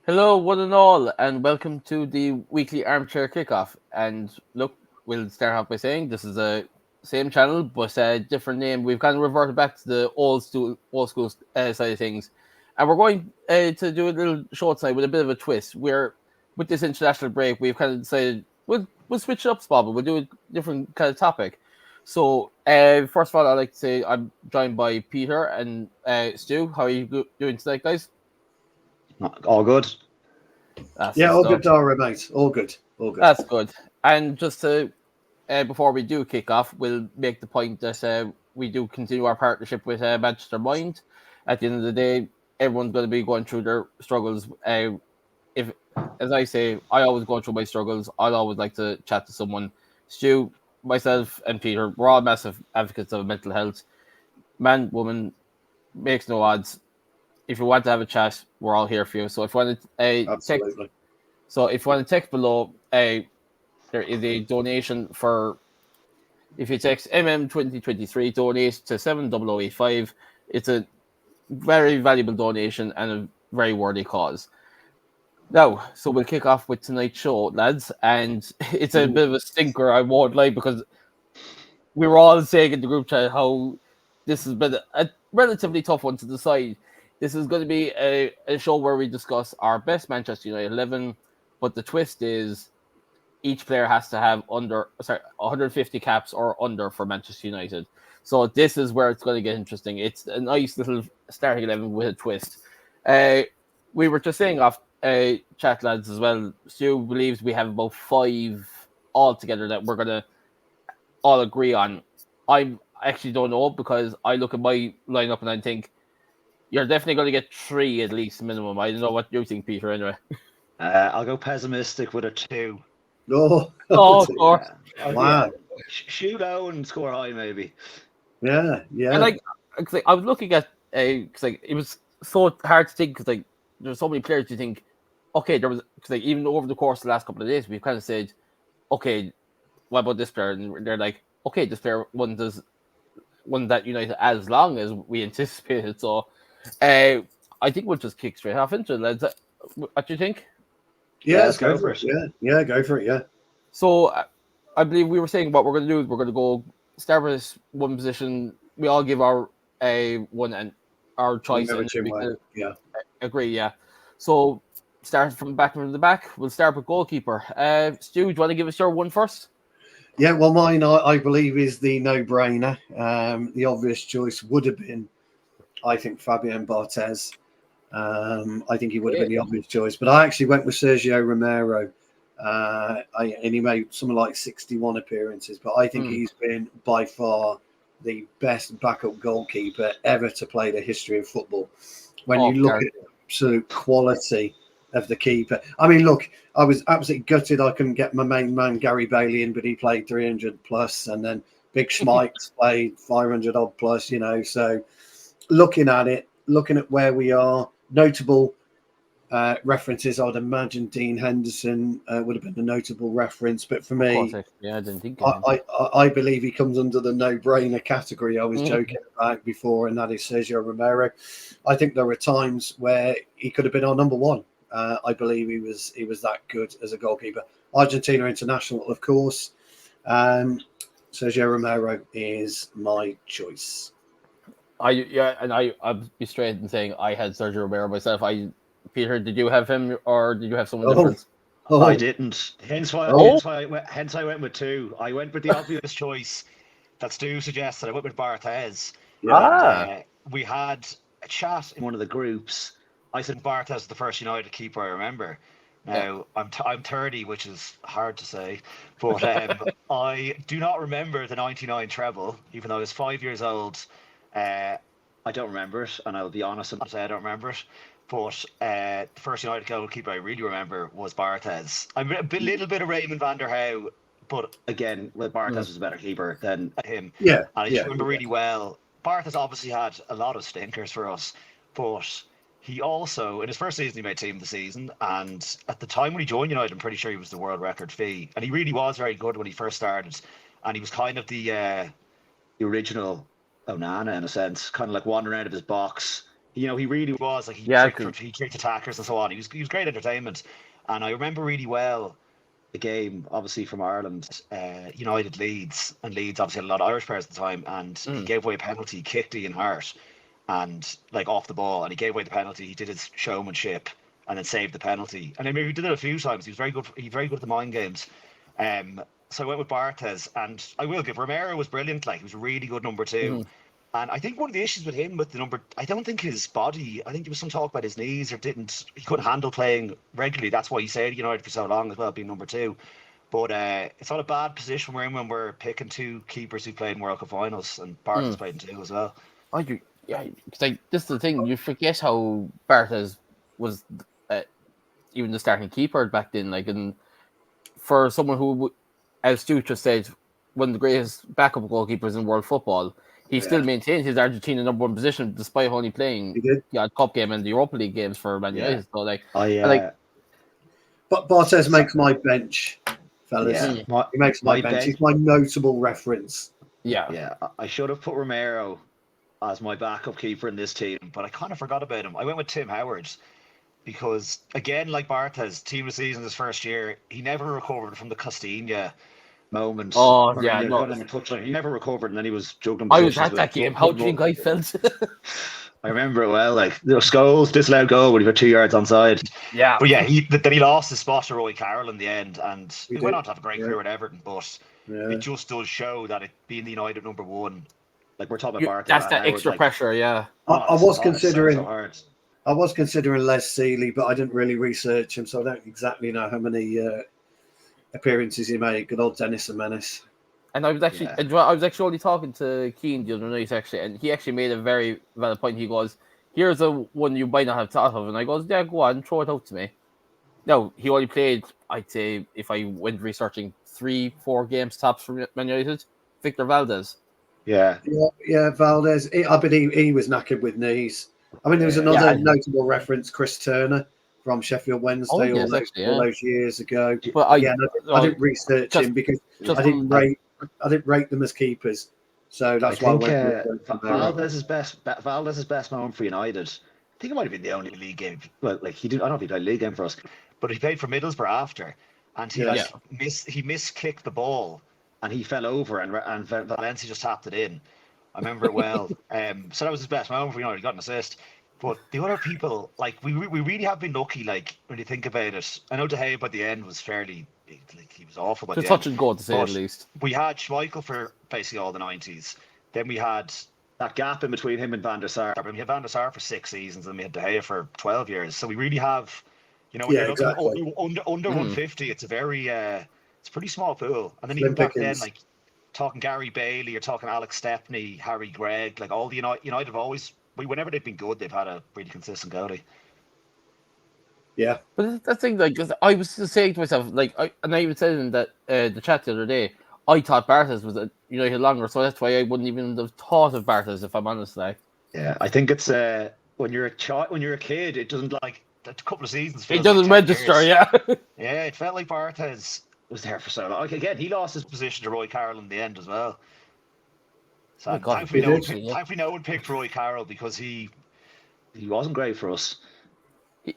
Hello, one and all, and welcome to the weekly armchair kickoff. And look, we'll start off by saying this is a same channel but a different name. We've kind of reverted back to the old school side of things, and we're going to do a little short side with a bit of a twist. We're with this international break, we've kind of decided we'll switch it up, Bob. We'll do a different kind of topic. So, first of all, I'd like to say I'm joined by Peter and Stu. How are you doing tonight, guys? All good. That's the Yeah, all stuff. good, Darragh, mate. All good. All good. That's good. And just to before we do kick off, we'll make the point that we do continue our partnership with Manchester Mind. At the end of the day, everyone's going to be going through their struggles. If, as I say, I always go through my struggles. I'd always like to chat to someone. Stu, myself, and Peter, we're all massive advocates of mental health. Man, woman, makes no odds. If you want to have a chat, we're all here for you. So if you want to Absolutely. text below, there is a donation for if you text MM2023 donate to 70085. It's a very valuable donation and a very worthy cause. Now, so we'll kick off with tonight's show, lads, and it's a bit of a stinker, I won't lie, because we were all saying in the group chat how this has been a relatively tough one to decide. This is going to be a show where we discuss our best Manchester United 11, but the twist is each player has to have 150 caps or under for Manchester United. So this is where it's going to get interesting. It's a nice little starting 11 with a twist. We were just saying off chat, lads, as well. Stu believes we have about 5 altogether that we're going to all agree on. I actually don't know because I look at my lineup and I think you're definitely going to get 3 at least minimum. I don't know what you think, Peter, anyway. I'll go pessimistic with a 2. Oh, Of course. wow. Shoot low and score high, maybe. Yeah. And I was looking at because it was so hard to think because there's so many players you think, okay, there was because even over the course of the last couple of days we've kind of said, okay, what about this player? And they're like, okay, this player won that United as long as we anticipated. So, I think we'll just kick straight off into it, lads. What do you think? Yeah, let's go for it. Yeah, go for it. Yeah. So, I believe we were saying what we're going to do is we're going to go start with this one position. We all give our one and our choice, and we can agree. Yeah. So, start from the back. We'll start with goalkeeper. Stu, do you want to give us your one first? Yeah, well, mine, I believe, is the no-brainer. The obvious choice would have been, I think, Fabian Barthez. I think he would have been the obvious choice. But I actually went with Sergio Romero. And he made something like 61 appearances. But I think he's been, by far, the best backup goalkeeper ever to play the history of football. When you look at absolute quality of the keeper. I mean, look, I was absolutely gutted I couldn't get my main man Gary Bailey in, but he played 300 plus, and then Big Schmeichs played 500 odd plus, So looking at where we are, notable references, I'd imagine Dean Henderson would have been a notable reference, but for me, I didn't think I believe he comes under the no-brainer category I was joking about before, and that is Sergio Romero. I think there were times where he could have been our number one. I believe he was that good as a goalkeeper. Argentina international, of course. Sergio Romero is my choice. I'll be straight in saying I had Sergio Romero myself. Peter, did you have him or did you have someone different? I didn't. Hence why I went with 2. I went with the obvious choice that Stu suggested. I went with Barthez. Yeah. We had a chat in one of the groups. I said Barthez is the first United keeper I remember. Now, I'm 30, which is hard to say, but I do not remember the 99 treble, even though I was 5 years old. I don't remember it, and I'll be honest and say I don't remember it. But the first United goalkeeper I really remember was Barthez. I'm a little bit of Raymond van der Houw, but again, Barthez was a better keeper than him. Yeah. And I just remember really well. Barthez obviously had a lot of stinkers for us, but he also, in his first season, he made team of the season. And at the time when he joined United, I'm pretty sure he was the world record fee. And he really was very good when he first started. And he was kind of the original Onana, in a sense, kind of like wandering out of his box, You know, he really was like Yeah, he tricked attackers and so on. He was great entertainment, and I remember really well the game, obviously from Ireland, United Leeds, and Leeds obviously had a lot of Irish players at the time, and he gave away a penalty, kicked Ian Hart, and like off the ball, and he gave away the penalty. He did his showmanship, and then saved the penalty. And I mean, he did it a few times. He was very good. He very good at the mind games. So I went with Barthez, and I will give Romero was brilliant. Like he was a really good number 2. And I think one of the issues with him with the number, I don't think his body. I think there was some talk about his knees or he couldn't handle playing regularly. That's why he stayed at United for so long as well, being number 2. But it's not a bad position we're in when we're picking 2 keepers who played in World Cup finals, and Barthez played in 2 as well. Yeah, because like this is the thing. You forget how Barthez was even the starting keeper back then. Like, and for someone who, as Stu just said, one of the greatest backup goalkeepers in world football, he still maintained his Argentina number 1 position despite only playing the Cup game and the Europa League games for Man United. So like, but Barthez makes my bench, fellas. Yeah. He makes my bench. He's my notable reference. Yeah. I should have put Romero as my backup keeper in this team, but I kind of forgot about him. I went with Tim Howard because, again, like Barthez, team of the season his first year, he never recovered from the Castilla moment. Oh, yeah, he never recovered, and then he was juggling. I was at that game. How do you think I felt? I remember it well. Like the Scholes disallowed goal when he got 2 yards onside. Yeah, but yeah, then he lost his spot to Roy Carroll in the end, and he went on to have a great career at Everton. But it just does show that it being the United number 1, like we're talking about Barthez. That's that extra pressure. Yeah, I was considering. I was considering Les Seeley, but I didn't really research him, so I don't exactly know how many appearances he made. Good old Dennis and Menace. And I was actually only talking to Keane the other night, actually, and he actually made a very valid point. He goes, "Here's a one you might not have thought of," and I goes, "Yeah, go on, throw it out to me." No, he only played, I'd say, if I went researching, 3-4 games tops for Man United. Victor Valdez. Yeah, Valdez. I believe he was knackered with knees. I mean, there was another notable reference, Chris Turner from Sheffield Wednesday all those years ago. But I didn't research him because I didn't rate them as keepers. So that's why I went Valdez's best moment for United. I think it might have been the only league game. Well, like I don't know if he played a league game for us, but he played for Middlesbrough after, and he miskicked the ball, and he fell over, and Valencia just tapped it in. I remember it well. So that was his best moment for United. He got an assist. But the other people, like we really have been lucky. Like when you think about it, I know De Gea by the end was fairly, like he was awful. By the touch and go to say at least. We had Schmeichel for basically all the 90s. Then we had that gap in between him and Van der Sar. We had Van der Sar for 6 seasons, and we had De Gea for 12 years. So we really have, when you're looking under 150, it's a very it's a pretty small pool. And then even back then, like talking Gary Bailey, you're talking Alex Stepney, Harry Gregg, like all the United have always. Whenever they've been good, they've had a really consistent goalie. Yeah, but that's the thing. Like, I was saying to myself, like, and I even said in that the chat the other day, I thought Barthez was a United longer, so that's why I wouldn't even have thought of Barthez, if I'm honest. Like, yeah, I think it's when you're a kid, it doesn't like a couple of seasons. It doesn't register, yeah. Yeah, it felt like Barthez was there for so long. Like, again, he lost his position to Roy Carroll in the end as well. So thankfully no one picked Roy Carroll because he wasn't great for us.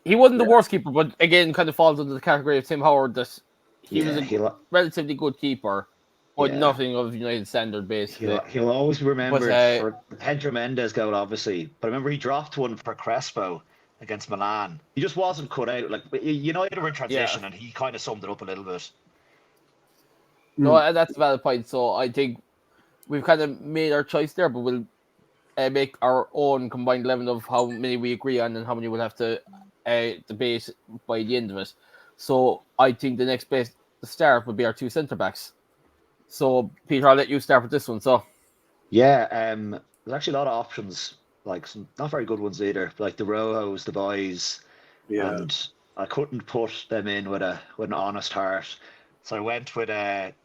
He wasn't the worst keeper, but again, kind of falls under the category of Tim Howard that he was a relatively good keeper, but nothing of United standard, basically. He'll always be remembered for the Pedro Mendes goal, obviously. But I remember he dropped one for Crespo against Milan. He just wasn't cut out. Like United were in transition, and he kind of summed it up a little bit. No, that's a valid point. So I think we've kind of made our choice there, but we'll make our own combined 11 of how many we agree on and how many we'll have to debate by the end of it. So I think the next place to start would be our 2 centre-backs. So, Peter, I'll let you start with this one. So, yeah, there's actually a lot of options, like some not very good ones either, like the Rojos, the boys, and I couldn't put them in with an honest heart. So I went with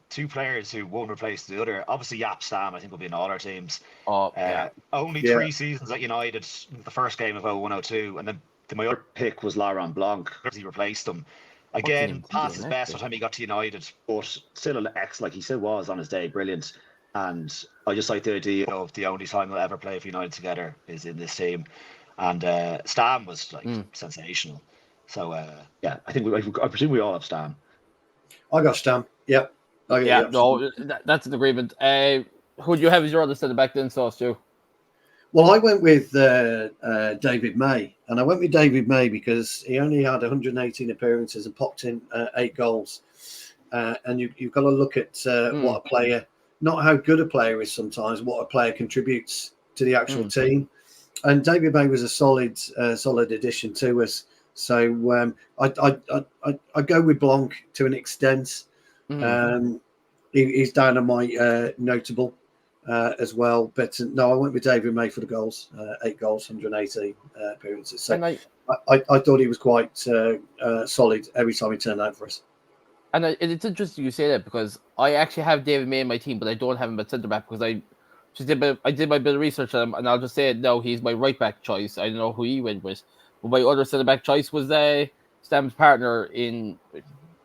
2 players who won't replace the other. Obviously, Yap Stam, I think, will be in all our teams. Only 3 seasons at United, the first game of 01-02, and then my other pick was Laurent Blanc because he replaced him. Again, past his best by the time he got to United, but still an ex, like he still was on his day, brilliant. And I just like the idea of the only time they'll ever play for United together is in this team. and Stam was like sensational. So yeah, I think I presume we all have Stam. I got Stam. Yep. Yeah, no, that's an agreement. Who do you have as your other centre back then, Sauce, too? Well, I went with David May, and I went with David May because he only had 118 appearances and popped in 8 goals. And you've got to look at what a player, not how good a player is sometimes, what a player contributes to the actual team. And David May was a solid addition to us. So I go with Blanc to an extent. He's down on my notable as well. But no, I went with David May for the goals. 8 goals, 118 appearances. So I thought he was quite solid every time he turned out for us. And it's interesting you say that because I actually have David May in my team, but I don't have him at centre back because I did my bit of research on him, and I'll just say it now. He's my right back choice. I don't know who he went with, but my other centre back choice was Stam's partner in.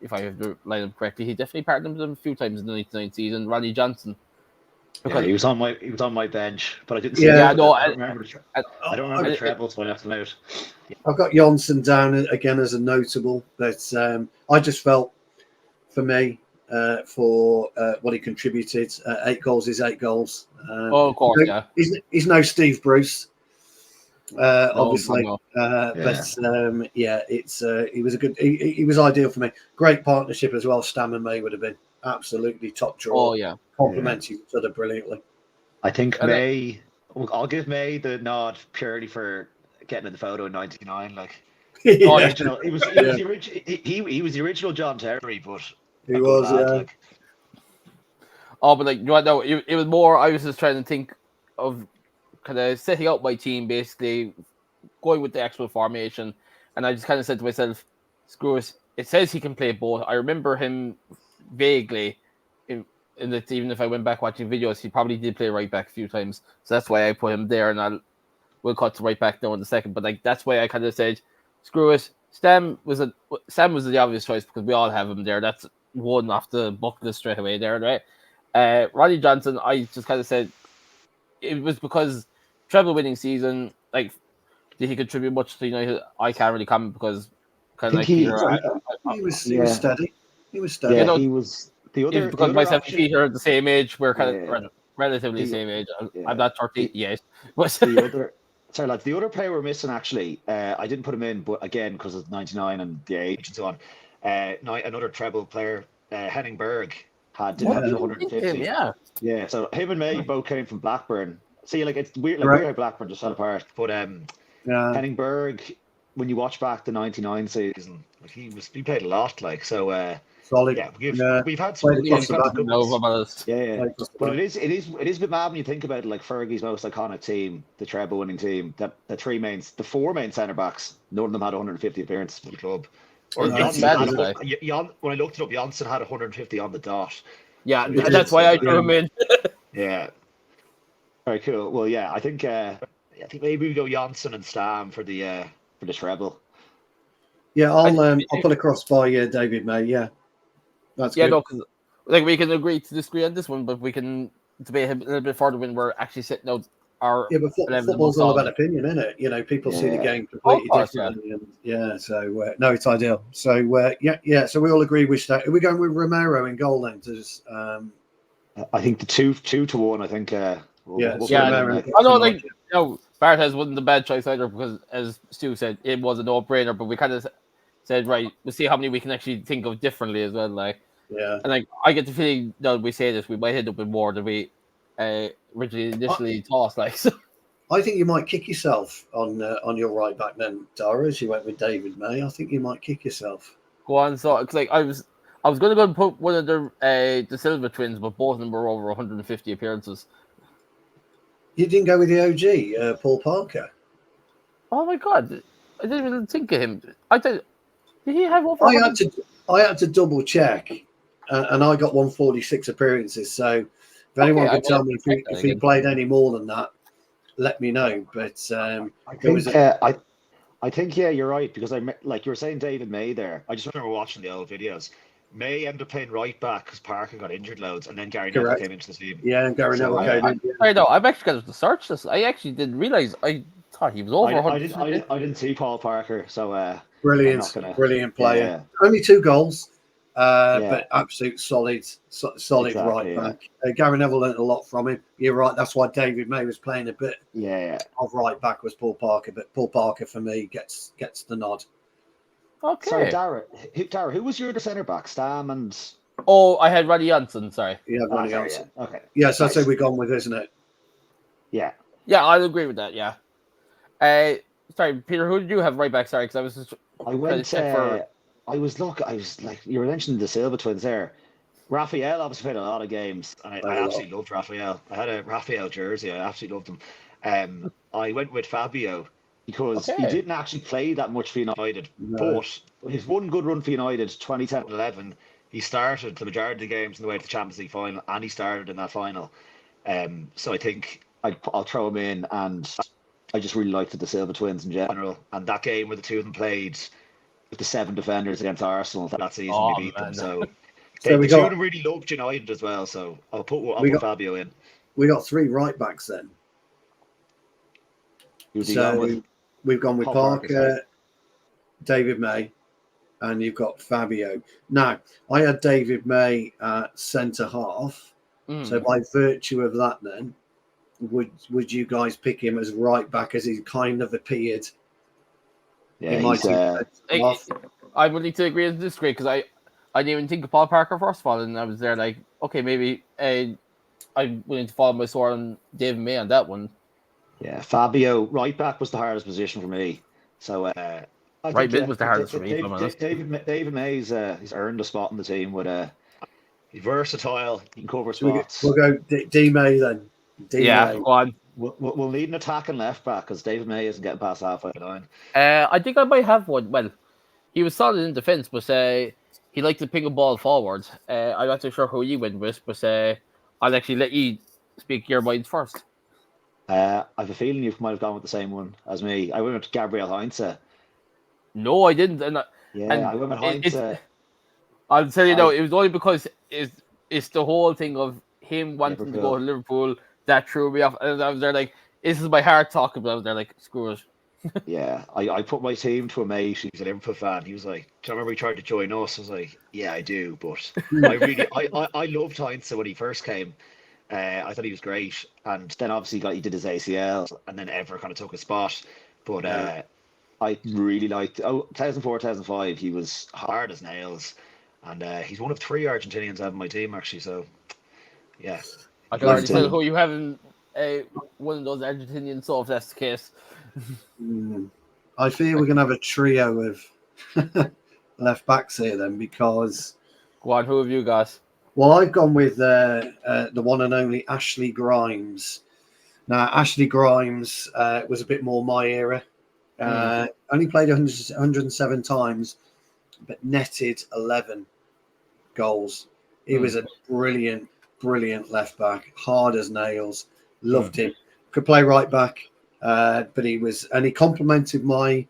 If I have to line him correctly, he definitely partnered with him a few times in the 99 season. Ronnie Johnson. Yeah, he was on my bench, but I didn't see. Yeah, no, I don't remember the trebles when I left them out. I've got Jonsson down again as a notable, but I just felt for me for what he contributed. 8 goals is 8 goals. Of course, yeah. He's no Steve Bruce, obviously, no. but yeah, it's he was a good. He was ideal for me. Great partnership as well. Stam and May would have been absolutely top draw. Oh yeah, complementing each other brilliantly. I think May. I'll give May the nod purely for getting in the photo in '99. Like, he was the original John Terry, but he was. Like. Oh, but like, no, it was more. I was just trying to think of kind of setting out my team, basically going with the actual formation, and I just kind of said to myself, "Screw it! It says he can play both." I remember him vaguely in that. Even if I went back watching videos, he probably did play right back a few times, so that's why I put him there. And we'll cut to right back now in a second. But like, that's why I kind of said, "Screw it!" Sam was the obvious choice because we all have him there. That's one off the bucket list straight away there, right? Ronnie Johnson, I just kind of said it was because treble winning season. Like, did he contribute much to United? I can't really comment because kind of like he was steady. He was steady. Yeah, he was the other because myself and Peter are the same age. We're kind of relatively the same age. I'm not 30 yet. But the other. Sorry, lads. The other player we're missing, actually, I didn't put him in, but again, because of 99 and the age and so on. Another treble player, Henning Berg, had 150. Yeah. So him and May both came from Blackburn. See, like, it's weird, weird how Blackburn just fell apart. But Henning Berg, when you watch back the 99 season, like he played a lot, like so. Solid. Yeah, we've had some. Yeah. But it is a bit mad when you think about it. Like Fergie's most iconic team, the treble-winning team, that the 4 main centre backs, none of them had 150 appearances for the club. Or when I looked it up, Jonsson had 150 on the dot. Yeah, that's why I threw him in. Yeah. Very cool. Well, yeah, I think maybe we go Jonsson and Stam for the treble. Yeah, I'll put across by David May. Yeah. That's good. No, because like we can agree to disagree on this one, but we can debate a little bit further when we're actually setting out our. Yeah, but football's all about opinion, isn't it? You know, people see the game completely differently. So no, it's ideal. So so we all agree with that. Are we going with Romero in goal then? I think the 2-1. I think. I know, Barthez wasn't a bad choice either because, as Stu said, it was a no-brainer. But we kind of said, right, we'll see how many we can actually think of differently as well. Like, and like I get the feeling that we say this, we might end up with more than we initially thought. Like, so. I think you might kick yourself on your right back then, Darragh, as you went with David May. I think you might kick yourself. Go on, so because like I was going to go and put one of the Silva twins, but both of them were over 150 appearances. You didn't go with the OG, Paul Parker. Oh my God, I didn't even think of him. Did he have over? I had to double check, and I got 146 appearances. So if anyone could tell me if he played any more than that, let me know. But I think you're right, because like you were saying, David May there. I just remember watching the old videos. May ended up playing right back because Parker got injured loads, and then Gary Neville came into the team. Yeah, and Gary Neville came in. I know. I've actually got to search this. I actually didn't realize. I thought he was over I 100. didn't see Paul Parker, so Brilliant, I'm not gonna. brilliant player. Yeah, Only 2 goals, yeah. but absolute solid Exactly, right back. Gary Neville learned a lot from him. You're right. That's why David May was playing a bit Yeah. of right back was Paul Parker, but Paul Parker for me gets the nod. Okay. Sorry, Darragh, who was your centre back? Stam and Oh, I had Roddy Johnson. Sorry. Yeah, Ronnie sorry, Johnson. yeah. Okay. Yes, that's Nice. who we've gone with, isn't it? Yeah. Yeah, I'll agree with that. Yeah. Sorry, Peter. Who did you have right back? Sorry, because I was just I went. check for. I was like you were mentioning the Silva twins there. Raphael obviously played a lot of games, and I absolutely loved Raphael. I had a Raphael jersey. I absolutely loved him. I went with Fabio because he didn't actually play that much for United, but his one good run for United, 2010-11, he started the majority of the games in the way to the Champions League final, and he started in that final. So I think I'll throw him in, and I just really liked the Silva twins in general. And that game where the two of them played with the 7 defenders against Arsenal that season, we beat them. So the two of them really loved United as well. So I'll put Fabio in. We got 3 right backs then. So we've gone with Parker, David May, and you've got Fabio. Now, I had David May at centre half. So by virtue of that, then, would you guys pick him as right back as he kind of appeared? Yeah, I would need to agree and disagree because I didn't even think of Paul Parker first of all, and I was there like, okay, maybe I'm willing to follow my sword on David May on that one. Yeah, Fabio right back was the hardest position for me. So right mid was the hardest for me. David May's he's earned a spot in the team with he's versatile. He can cover spots. We'll go D May then. May. Go on. We'll need an attacking left back because David May isn't getting past halfway line. I think I might have one. Well, he was solid in defence, but he liked to ping a ball forward. I'm not too sure who you went with, but I'll actually let you speak your minds first. I have a feeling you might have gone with the same one as me. I went with Gabriel Heinze. No, I didn't. I went with Heinze. I'll tell you now, it was only because it's the whole thing of him wanting to go to Liverpool that threw me off. And I was there like, this is my heart talking, but I was there like, screw it. Yeah, I put my team to a mate. He's a Liverpool fan. He was like, "Do you remember he tried to join us?" I was like, "Yeah, I do." But I loved Heinze when he first came. I thought he was great, and then obviously he did his ACL, and then Ever kind of took his spot. But I really liked 2004, 2005. He was hard as nails, and he's one of 3 Argentinians I have in my team actually. So yeah, I can already tell who you have in one of those Argentinians. So if that's the case. I fear we're going to have a trio of left backs here then, because... Go on, who have you got? Well, I've gone with the one and only Ashley Grimes. Now, Ashley Grimes was a bit more my era. Only played 107 times, but netted 11 goals. He was a brilliant left back, hard as nails. Loved him. Could play right back. But he complemented my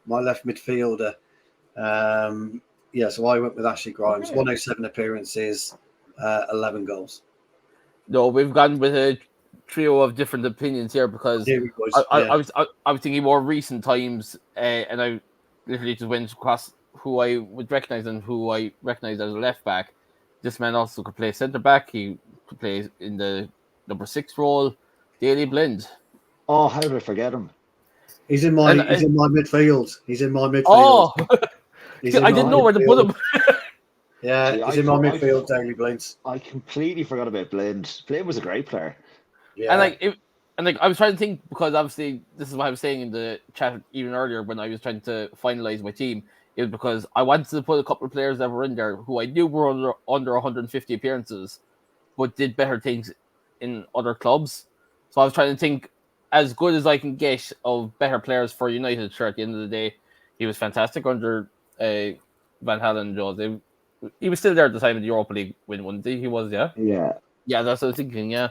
left midfielder. So I went with Ashley Grimes. 107 appearances, 11 goals. No, we've gone with a trio of different opinions here because I was thinking more recent times, and I literally just went across who I would recognise and who I recognise as a left back. This man also could play centre back. He could play in the number 6 role. Daley Blind. Oh, how did I forget him? He's in my midfield. He's in my midfield. Oh, I didn't know where to put him. Yeah, he's in my midfield, Daley Blind. I completely forgot about Blind. Blind was a great player. Yeah, and I was trying to think because obviously this is what I was saying in the chat even earlier when I was trying to finalize my team. It was because I wanted to put a couple of players that were in there who I knew were under 150 appearances, but did better things in other clubs. So I was trying to think as good as I can get of better players for United. Sure, at the end of the day, he was fantastic under Van Halen and Jose. He was still there at the time of the Europa League win, wasn't he? He was, yeah. Yeah, that's what I was thinking. Yeah.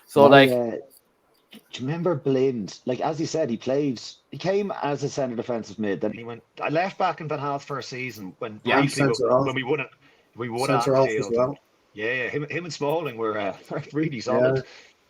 So do you remember Blind? Like as he said, he came as a centre defensive mid. Then he went left back in Van Hal's first season when we won it. We won centre half as well. Yeah. Him and Smalling were really solid.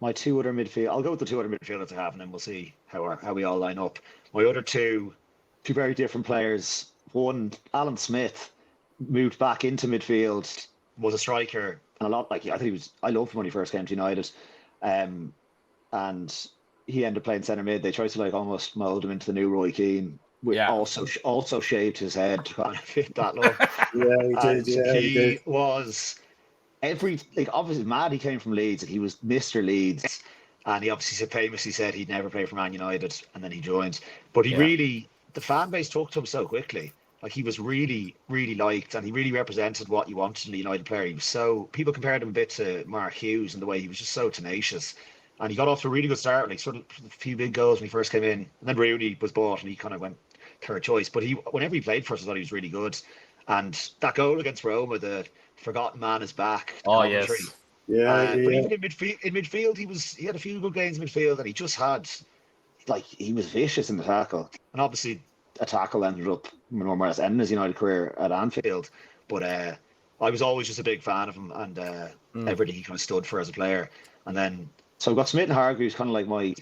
my two other midfield. I'll go with the two other midfielders I have, and then we'll see how we all line up. My other two very different players. One, Alan Smith, moved back into midfield, was a striker, and a lot like I think he was. I loved him when he first came to United, and he ended up playing centre mid. They tried to like almost mould him into the new Roy Keane. Also shaved his head to kind of fit that look. Yeah, he did. Yeah, he did. Was obviously mad. He came from Leeds and he was Mr. Leeds, and he obviously famously said he'd never play for Man United, and then he joined. But he really, the fan base took to him so quickly. Like he was really, really liked, and he really represented what you wanted in a United player. He was so, people compared him a bit to Mark Hughes in the way he was just so tenacious, and he got off to a really good start. Like sort of a few big goals when he first came in, and then Rooney was bought, and he kind of went third choice. But whenever he played for us, I thought he was really good. And that goal against Roma, the forgotten man is back. Oh yes, yeah. But even in midfield, he had a few good games in midfield, and he just had he was vicious in the tackle. And obviously, a tackle ended up more or less ending his United career at Anfield. But I was always just a big fan of him, and everything he kind of stood for as a player. And then so I've got Smith and Hargreaves kind of like my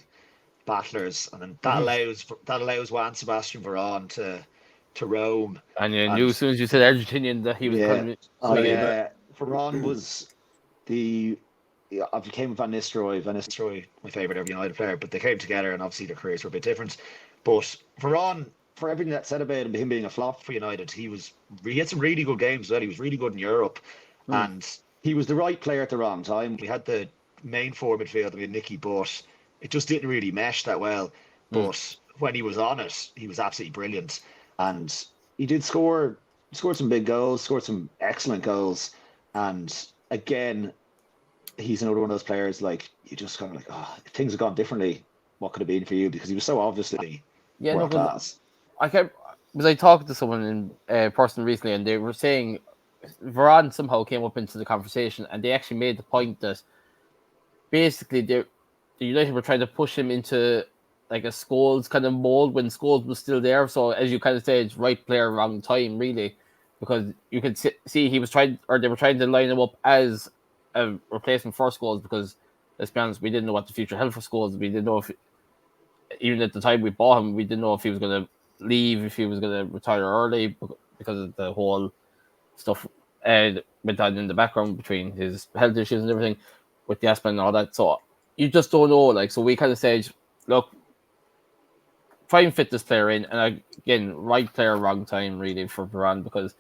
battlers, and then that allows Juan Sebastian Veron to roam. And you knew as soon as you said Argentinian that he was coming. Veron was I became Van Nistelrooy. Van Nistelrooy, my favourite ever United player, but they came together, and obviously their careers were a bit different. But Veron, for everything that's said about him being a flop for United, he had some really good games as well. He was really good in Europe, and he was the right player at the wrong time. We had the main forward midfield, we had Nicky, but it just didn't really mesh that well. But when he was on it, he was absolutely brilliant, and he did scored some big goals, scored some excellent goals, and again, he's another one of those players like you just kind of like, oh, if things had gone differently, what could have been for you? Because he was so obviously world class. Was I talking to someone in person recently, and they were saying Varane somehow came up into the conversation, and they actually made the point that basically the United were trying to push him into like a Scholes kind of mold when Scholes was still there. So as you kind of said, right player, wrong time, really, because you could see they were trying to line him up as a replacement for Scholes, because let's be honest, we didn't know what the future held for Scholes. We didn't know if, even at the time we bought him, we didn't know if he was going to leave, if he was going to retire early, because of the whole stuff went on in the background between his health issues and everything with the asthma and all that. So you just don't know. Like, so we kind of said, look, try and fit this player in, and again, right player, wrong time, really, for Varane, because,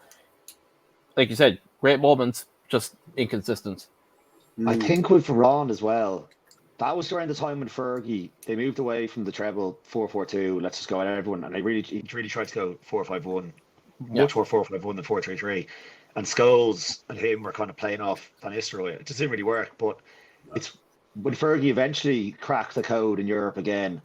like you said, great moments, just inconsistent. I think with Varane as well, that was during the time when Fergie, they moved away from the treble 4-4-2, let's just go at everyone, and he really tried to go 4-5-1, much more 4-5-1 than 4-3-3. And Scholes and him were kind of playing off Van Nistelrooy. It just didn't really work, but it's when Fergie eventually cracked the code in Europe again,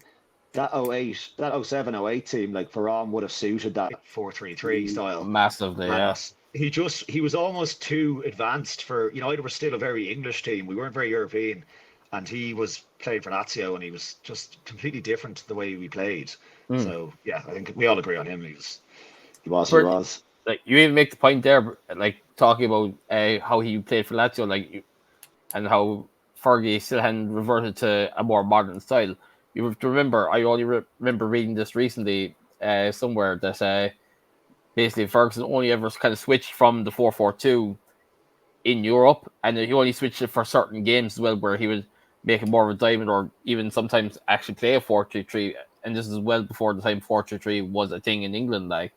that 07-08 team, like Varane would have suited that 4-3-3 style. Massively, yeah. He was almost too advanced for United. Were still a very English team. We weren't very European, and he was playing for Lazio, and he was just completely different to the way we played. So yeah, I think we all agree on him. He was. Like, you even make the point there, like talking about how he played for Lazio, like, and how Fergie still hadn't reverted to a more modern style. You have to remember, I only remember reading this recently somewhere that basically Ferguson only ever kind of switched from the 4-4-2 in Europe, and he only switched it for certain games as well, where he would make it more of a diamond, or even sometimes actually play a 4-3-3. And this is well before the time 4-3-3 was a thing in England, like.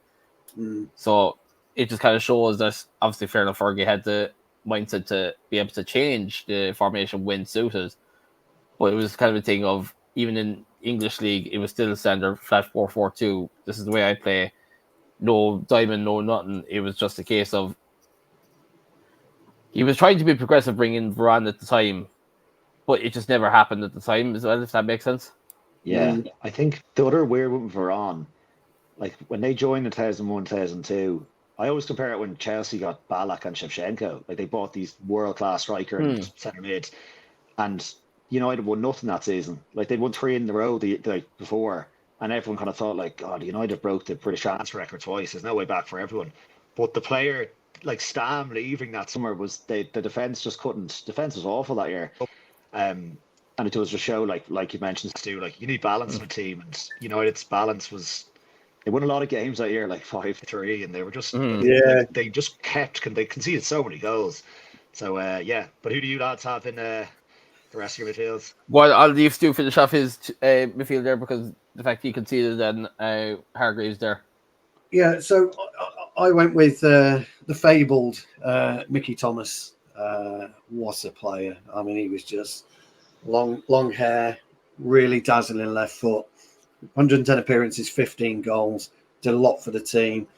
So it just kind of shows that obviously fair enough, Fergie had the mindset to be able to change the formation when suited, but it was kind of a thing of, even in English league, it was still a standard flat 4-4-2. This is the way I play. No diamond, no nothing. It was just a case of he was trying to be progressive, bringing Varane at the time, but it just never happened at the time as well, if that makes sense. Yeah, I think the other weird one with Varane, like when they joined in 2001, 2002, I always compare it when Chelsea got Ballack and Shevchenko. Like, they bought these world-class striker and centre mid, and United won nothing that season. Like, they'd won 3 in a row the before, and everyone kind of thought, like, God, United broke the British transfer record twice. There's no way back for everyone. But the player, like Stam leaving that summer, was the defence just couldn't. Defence was awful that year. and it does just show, like you mentioned, Stu, like you need balance in a team, and United's balance was they won a lot of games that year, like 5-3, and they were just Yeah. they just they conceded so many goals. So yeah, but who do you lads have in the rest of your midfields? Well, I'll leave Stu finish off his midfield there because the fact he conceded and Hargreaves there. Yeah, so I went with the fabled Mickey Thomas. What a player! I mean, he was just long hair, really dazzling left foot. 110 appearances, 15 goals, did a lot for the team.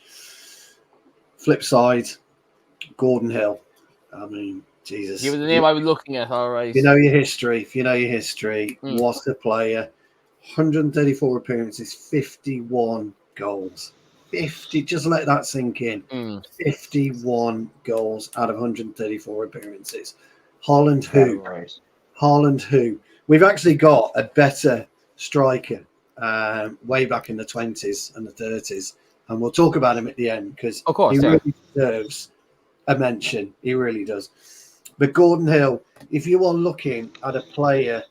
Flip side, Gordon Hill. I mean, Jesus. He was the name I was looking at. All right. If you know your history, what a player. 134 appearances, 51 goals. 50, just let that sink in. 51 goals out of 134 appearances. Haaland who? Right. Haaland who? We've actually got a better striker way back in the 20s and the 30s. And we'll talk about him at the end because he really deserves a mention. He really does. But Gordon Hill, if you are looking at a player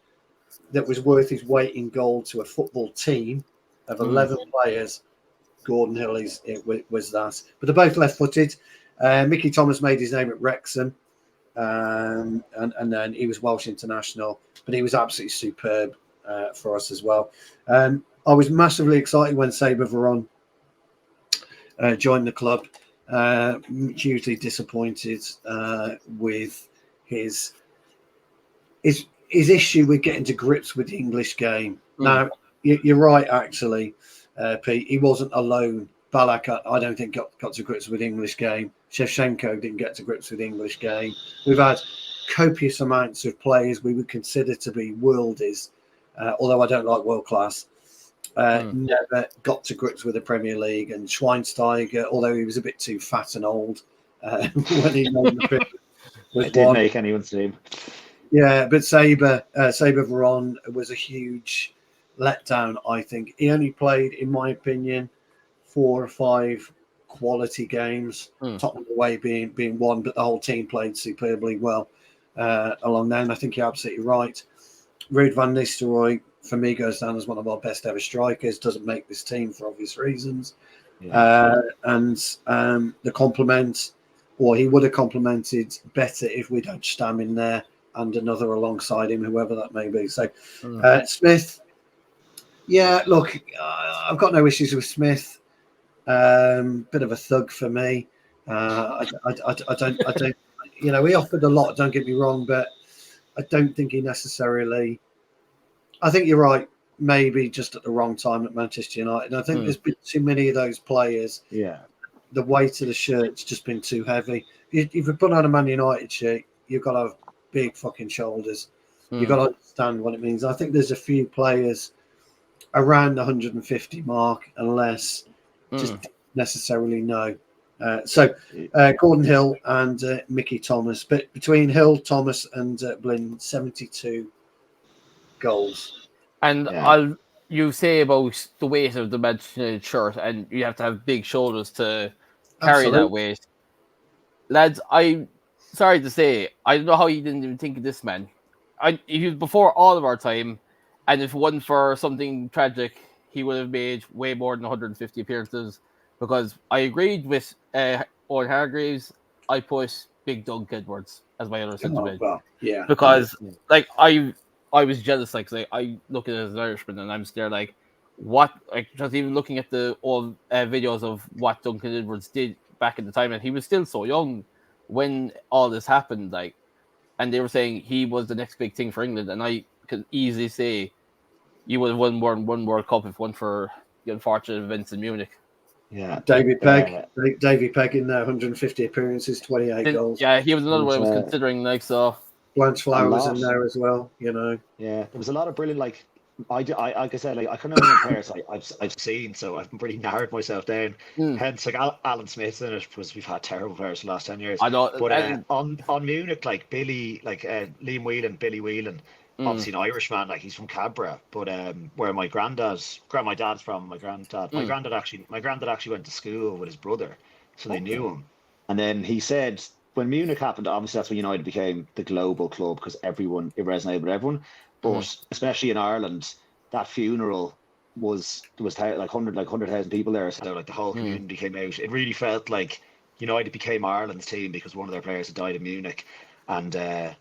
that was worth his weight in gold to a football team of 11 players, Gordon Hill was that. But they're both left-footed. Mickey Thomas made his name at Wrexham, and then he was Welsh international, but he was absolutely superb for us as well. I was massively excited when Saber Veron joined the club. Hugely disappointed with his issue with getting to grips with the English game. Now, you're right, actually, Pete. He wasn't alone. Ballack, I don't think, got to grips with the English game. Shevchenko didn't get to grips with the English game. We've had copious amounts of players we would consider to be worldies, although I don't like world class. Never got to grips with the Premier League. And Schweinsteiger, although he was a bit too fat and old when he made the pick, it didn't make anyone's team. Yeah, but Saber Veron was a huge letdown, I think. He only played, in my opinion, 4 or 5 quality games, Tottenham away being one, but the whole team played superbly well along there, and I think you're absolutely right. Ruud van Nistelrooy, for me, goes down as one of our best ever strikers, doesn't make this team for obvious reasons. Yeah. And the compliment, or he would have complimented better if we'd had Stam in there and another alongside him, whoever that may be. So Smith, yeah, look, I've got no issues with Smith. Bit of a thug for me. I don't, he offered a lot, don't get me wrong, but I don't think he necessarily, I think you're right, maybe just at the wrong time at Manchester United. I think there's been too many of those players. Yeah. The weight of the shirt's just been too heavy. If you put on a Man United shirt, you've got to have big fucking shoulders. You've got to understand what it means. I think there's a few players around the 150 mark, unless just necessarily know. So Gordon Hill and Mickey Thomas. But between Hill, Thomas, and Blinn, 72 goals. And you say about the weight of the Manchester shirt, and you have to have big shoulders to carry that weight. Lads, I'm sorry to say, I don't know how you didn't even think of this man. He was before all of our time, and if it wasn't for something tragic, he would have made way more than 150 appearances. Because I agreed with Owen Hargreaves, I put Big Doug Edwards as my other centre mid. Well, yeah. Because like I was jealous, like I look at it as an Irishman, and I'm there like, what? Like just even looking at the old videos of what Duncan Edwards did back in the time, and he was still so young when all this happened. Like, and they were saying he was the next big thing for England, and I could easily say you would have won one World Cup if one for the unfortunate events in Munich. Yeah, David Pegg in there, 150 appearances, 28 goals. Yeah, he was another one I was considering. Like so, Blanche Flower was in there as well. Yeah, there was a lot of brilliant. Like I like I said, like I can't remember players I've seen, so I've pretty narrowed myself down. Hence, like Alan Smith's in it, because we've had terrible players for the last 10 years. I know, but on Munich, like Billy, like Liam Whelan, Billy Whelan. Obviously an Irishman, like he's from Cabra, but where my dad's from, my granddad actually went to school with his brother, so they knew him. And then he said when Munich happened, obviously that's when United became the global club, because it resonated with everyone. but especially in Ireland, that funeral was like 100,000 people there. So like the whole community came out. It really felt like United became Ireland's team because one of their players had died in Munich, and it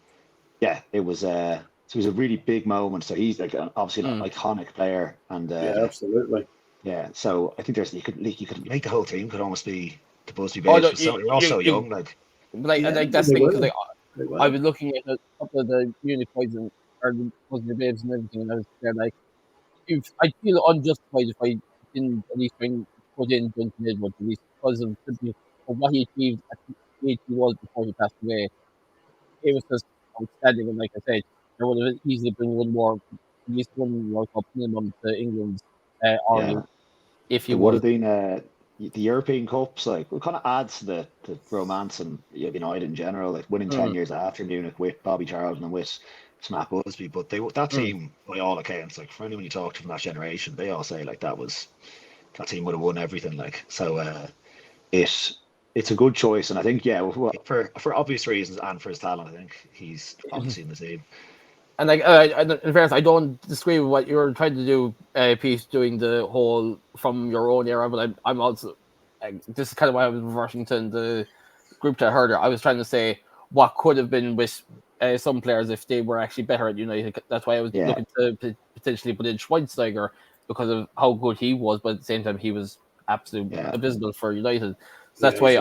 was so it was a really big moment. So he's like obviously an iconic player, and absolutely. Yeah, so I think you could make the whole team could almost be the Busby Oh, Babes. They're all so young, like. Like that's the thing, because I was looking at a couple of the Munich boys and or the Busby Babes and everything, and I was there like, if I feel unjustified if I didn't at least put in Duncan Edwards, at least because of what he achieved at the age he was before he passed away. It was just outstanding, and like I said, there would have easily been at least one World Cup minimum to England's army if he it would have been the European Cups. Like, it kind of adds to the romance and United in general. Like winning 10 years after Munich with Bobby Charlton and with Matt Busby, but that team, by all accounts, like for anyone you talk to from that generation, they all say like that team would have won everything. Like, so it's a good choice, and I think for obvious reasons and for his talent, I think he's obviously in the team. And like, in fairness, I don't disagree with what you're trying to do, Pete, doing the whole from your own era. But I'm also this is kind of why I was reverting to the group chat earlier. I was trying to say what could have been with some players if they were actually better at United. That's why I was looking to potentially put in Schweinsteiger because of how good he was, but at the same time he was absolutely abysmal for United. So that's why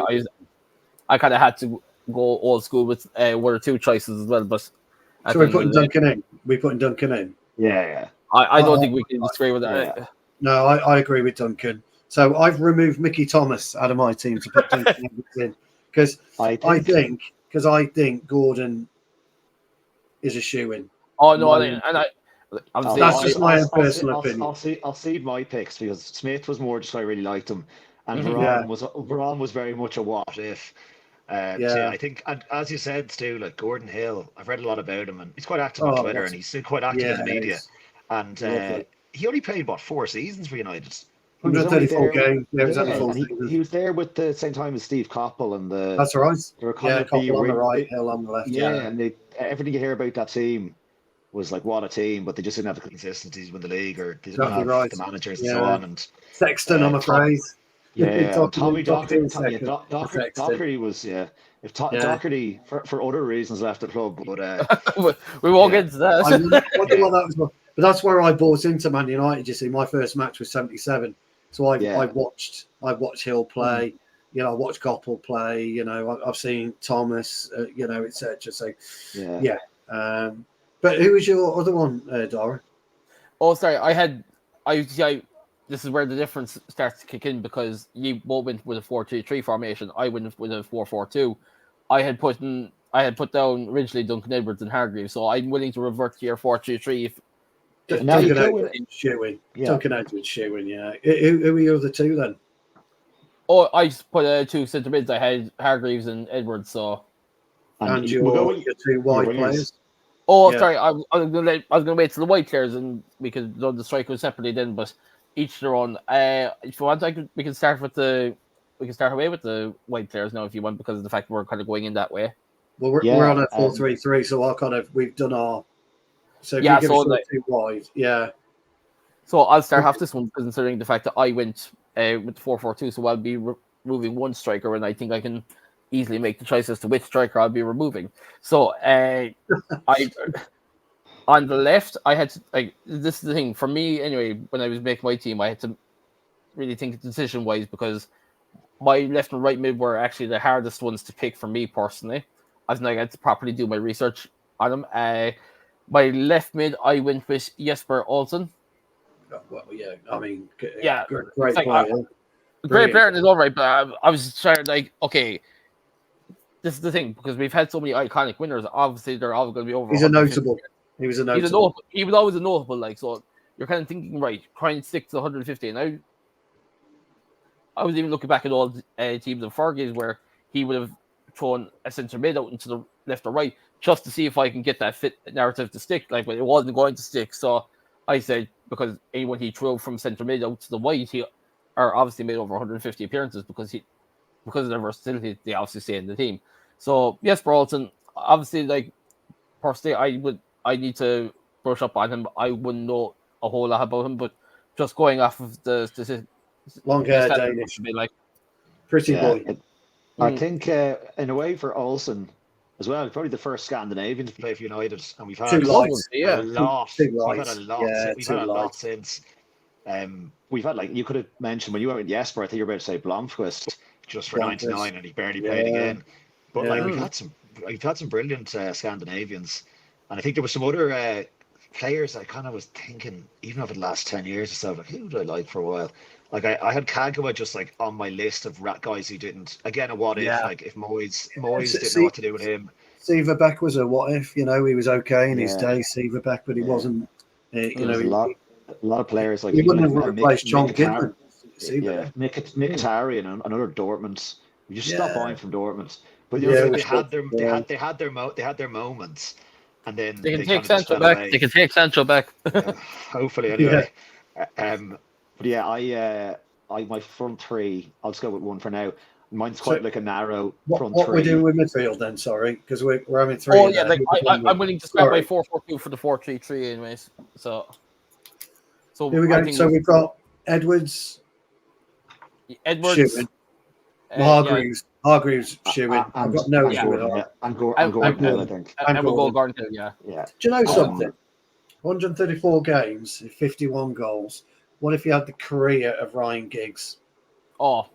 I kind of had to go old school with one or two choices as well. But so we're putting Duncan in. We're putting Duncan in. Yeah. I don't think we can disagree with that. Yeah. No, I agree with Duncan. So I've removed Mickey Thomas out of my team to put Duncan in because I think Gordon is a shoe-in. Oh no, that's just my own personal opinion. I'll cede my picks because Smith was more just I really liked him, and Varane was very much a what if. So I think, and as you said, Stu, like Gordon Hill, I've read a lot about him, and he's quite active on Twitter, and he's still quite active in the media. And he only played 4 seasons for United. 134 games. He was there with the same time as Steve Coppell and the. That's right. Coppell on the right, Hill on the left. And everything you hear about that team was like what a team, but they just didn't have the consistency to win the league, or they didn't have the managers and so on. And Sexton, I'm afraid. Tommy Docherty was if Docherty for other reasons left the club, but we won't get into that. But that's where I bought into Man United. You see, my first match was '77, so I watched Hill play. I watched Coppell play. I've seen Thomas. Etc. So but who was your other one, Darragh? Oh, sorry, this is where the difference starts to kick in because you both went with a 4-2-3 formation. I went with a 4-4-2. I had put down originally Duncan Edwards and Hargreaves, so I'm willing to revert to your 4-2-3 if Duncan Edwards shooing. Duncan Edwards shooing, Who are your other two then? Oh, I just put 2 centre mids. I had Hargreaves and Edwards, so. And your 2 wide players. Oh, sorry. I was gonna wait till the white players and we could do the strikers separately then, but each their own. If you want, we can start away with the white players now if you want, because of the fact we're kind of going in that way. Well, we're on a 4-3-3, so we've done our. So if you give us 2 wide, So I'll start off this one considering the fact that I went with 4-4-2, so I'll be removing one striker, and I think I can easily make the choice as to which striker I'll be removing. So on the left, I had to, this is the thing for me anyway. When I was making my team, I had to really think decision-wise because my left and right mid were actually the hardest ones to pick for me personally. I had to properly do my research on them. My left mid, I went with Jesper Olsen. Well, great player. Great player in his own right, but I was trying okay, this is the thing, because we've had so many iconic winners, obviously they're all going to be over. He was a notable. He was always a notable, so you're kind of thinking, right, try and stick to 150. And I was even looking back at all teams of Fergie's where he would have thrown a centre mid out into the left or right just to see if I can get that fit narrative to stick, but it wasn't going to stick. So I said, because anyone he threw from centre mid out to the right, he obviously made over 150 appearances because of their versatility, they obviously stay in the team. So Jesper Olsen, obviously, personally, I need to brush up on him. I wouldn't know a whole lot about him, but just going off of the Long hair stats, Danish. be like, Pretty Yeah, boy. I think in a way for Olsen as well, probably the first Scandinavian to play for United, and we've had Too light. yeah. a lot. Too We've light. had a lot. Yeah, We've too had a light. lot since. we've had, like, you could have mentioned when you went with Jesper, I think you were about to say Blomqvist. Just for Blomqvist. 99, and he barely played again. But like Yeah. we've had some brilliant Scandinavians, and I think there were some other players I kind of was thinking, even over the last 10 years or so, like, who would I like for a while? Like I had Kagawa just like on my list of guys who didn't. Again, a what if? Yeah. Like if Moyes didn't know what to do with him. Severbeck was a what if, he was okay in his Yeah. day, Severbeck, but he Yeah. wasn't. There's a lot of players like he wouldn't like, have replaced John Mkhitaryan. Kidman. Yeah, Mkhitaryan and another Dortmund. We just stopped buying from Dortmund. But They had their moments, and then they can kind take of just Sancho fell back. away. They can take Sancho back. Hopefully, anyway. But yeah, I my front three. I'll just go with one for now. Mine's quite like a narrow front What three. we're doing with midfield then? Sorry, because we're having three. Oh yeah, like I'm willing to scrap my 4-4-2 for the 4-3-3, anyways. So here we go. So we've got Edwards, Shewin, Hargreaves, Hargreaves, Shewin. I've got no issue with that. And Gordon, I think. And we'll go Gordon, yeah. Yeah. Do you know something? 134 games, 51 goals. What if you had the career of Ryan Giggs? Oh,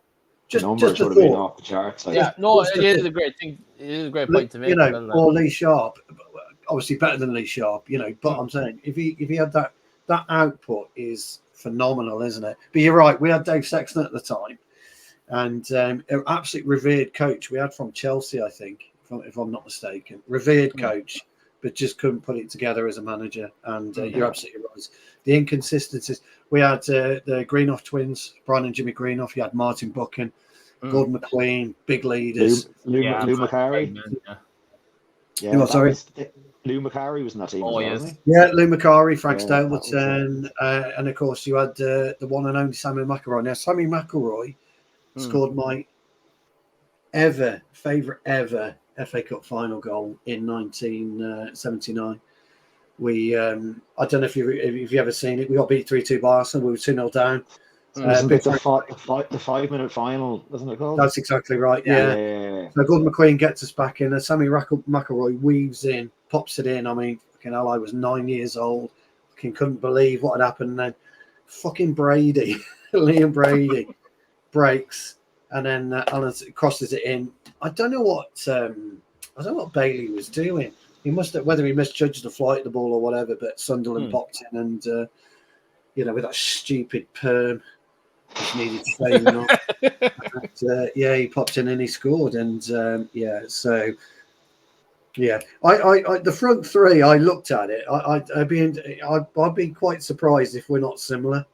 just a thought. Off the charts. Yeah, no, it is a great thing. It is a great point to make. Or Lee Sharp, obviously better than Lee Sharp. But I'm saying if he had that output is phenomenal, isn't it? But you're right. We had Dave Sexton at the time, and an absolute revered coach we had from Chelsea, I think, if I'm not mistaken. Revered coach, but just couldn't put it together as a manager. And you're absolutely right. The inconsistencies. We had the Greenoff twins, Brian and Jimmy Greenoff. You had Martin Buchan, Gordon McQueen, big leaders. Lou McCarry. Yeah, sorry. Lou McCarry was in that team. Wasn't he? Yeah, Lou McCarry, Frank Stalewood, and of course you had the one and only Sammy McElroy. Now, Sammy McElroy scored my favourite ever FA Cup final goal in 1979. We, I don't know if you've ever seen it. We got beat 3-2 by Arsenal. We were 2-0 down. The 5-minute final, wasn't it called? That's exactly right. Yeah. So Gordon McQueen gets us back in, and Sammy McElroy weaves in, pops it in. I mean, fucking hell, I was 9 years old. Couldn't believe what had happened. And then fucking Brady, Liam Brady, breaks, and then Alan crosses it in. I don't know what Bailey was doing. He must have, whether he misjudged the flight of the ball or whatever, but Sunderland popped in and, with that stupid perm, which needed saving on. He popped in and he scored. And, so, I the front three, I looked at it. I'd be quite surprised if we're not similar.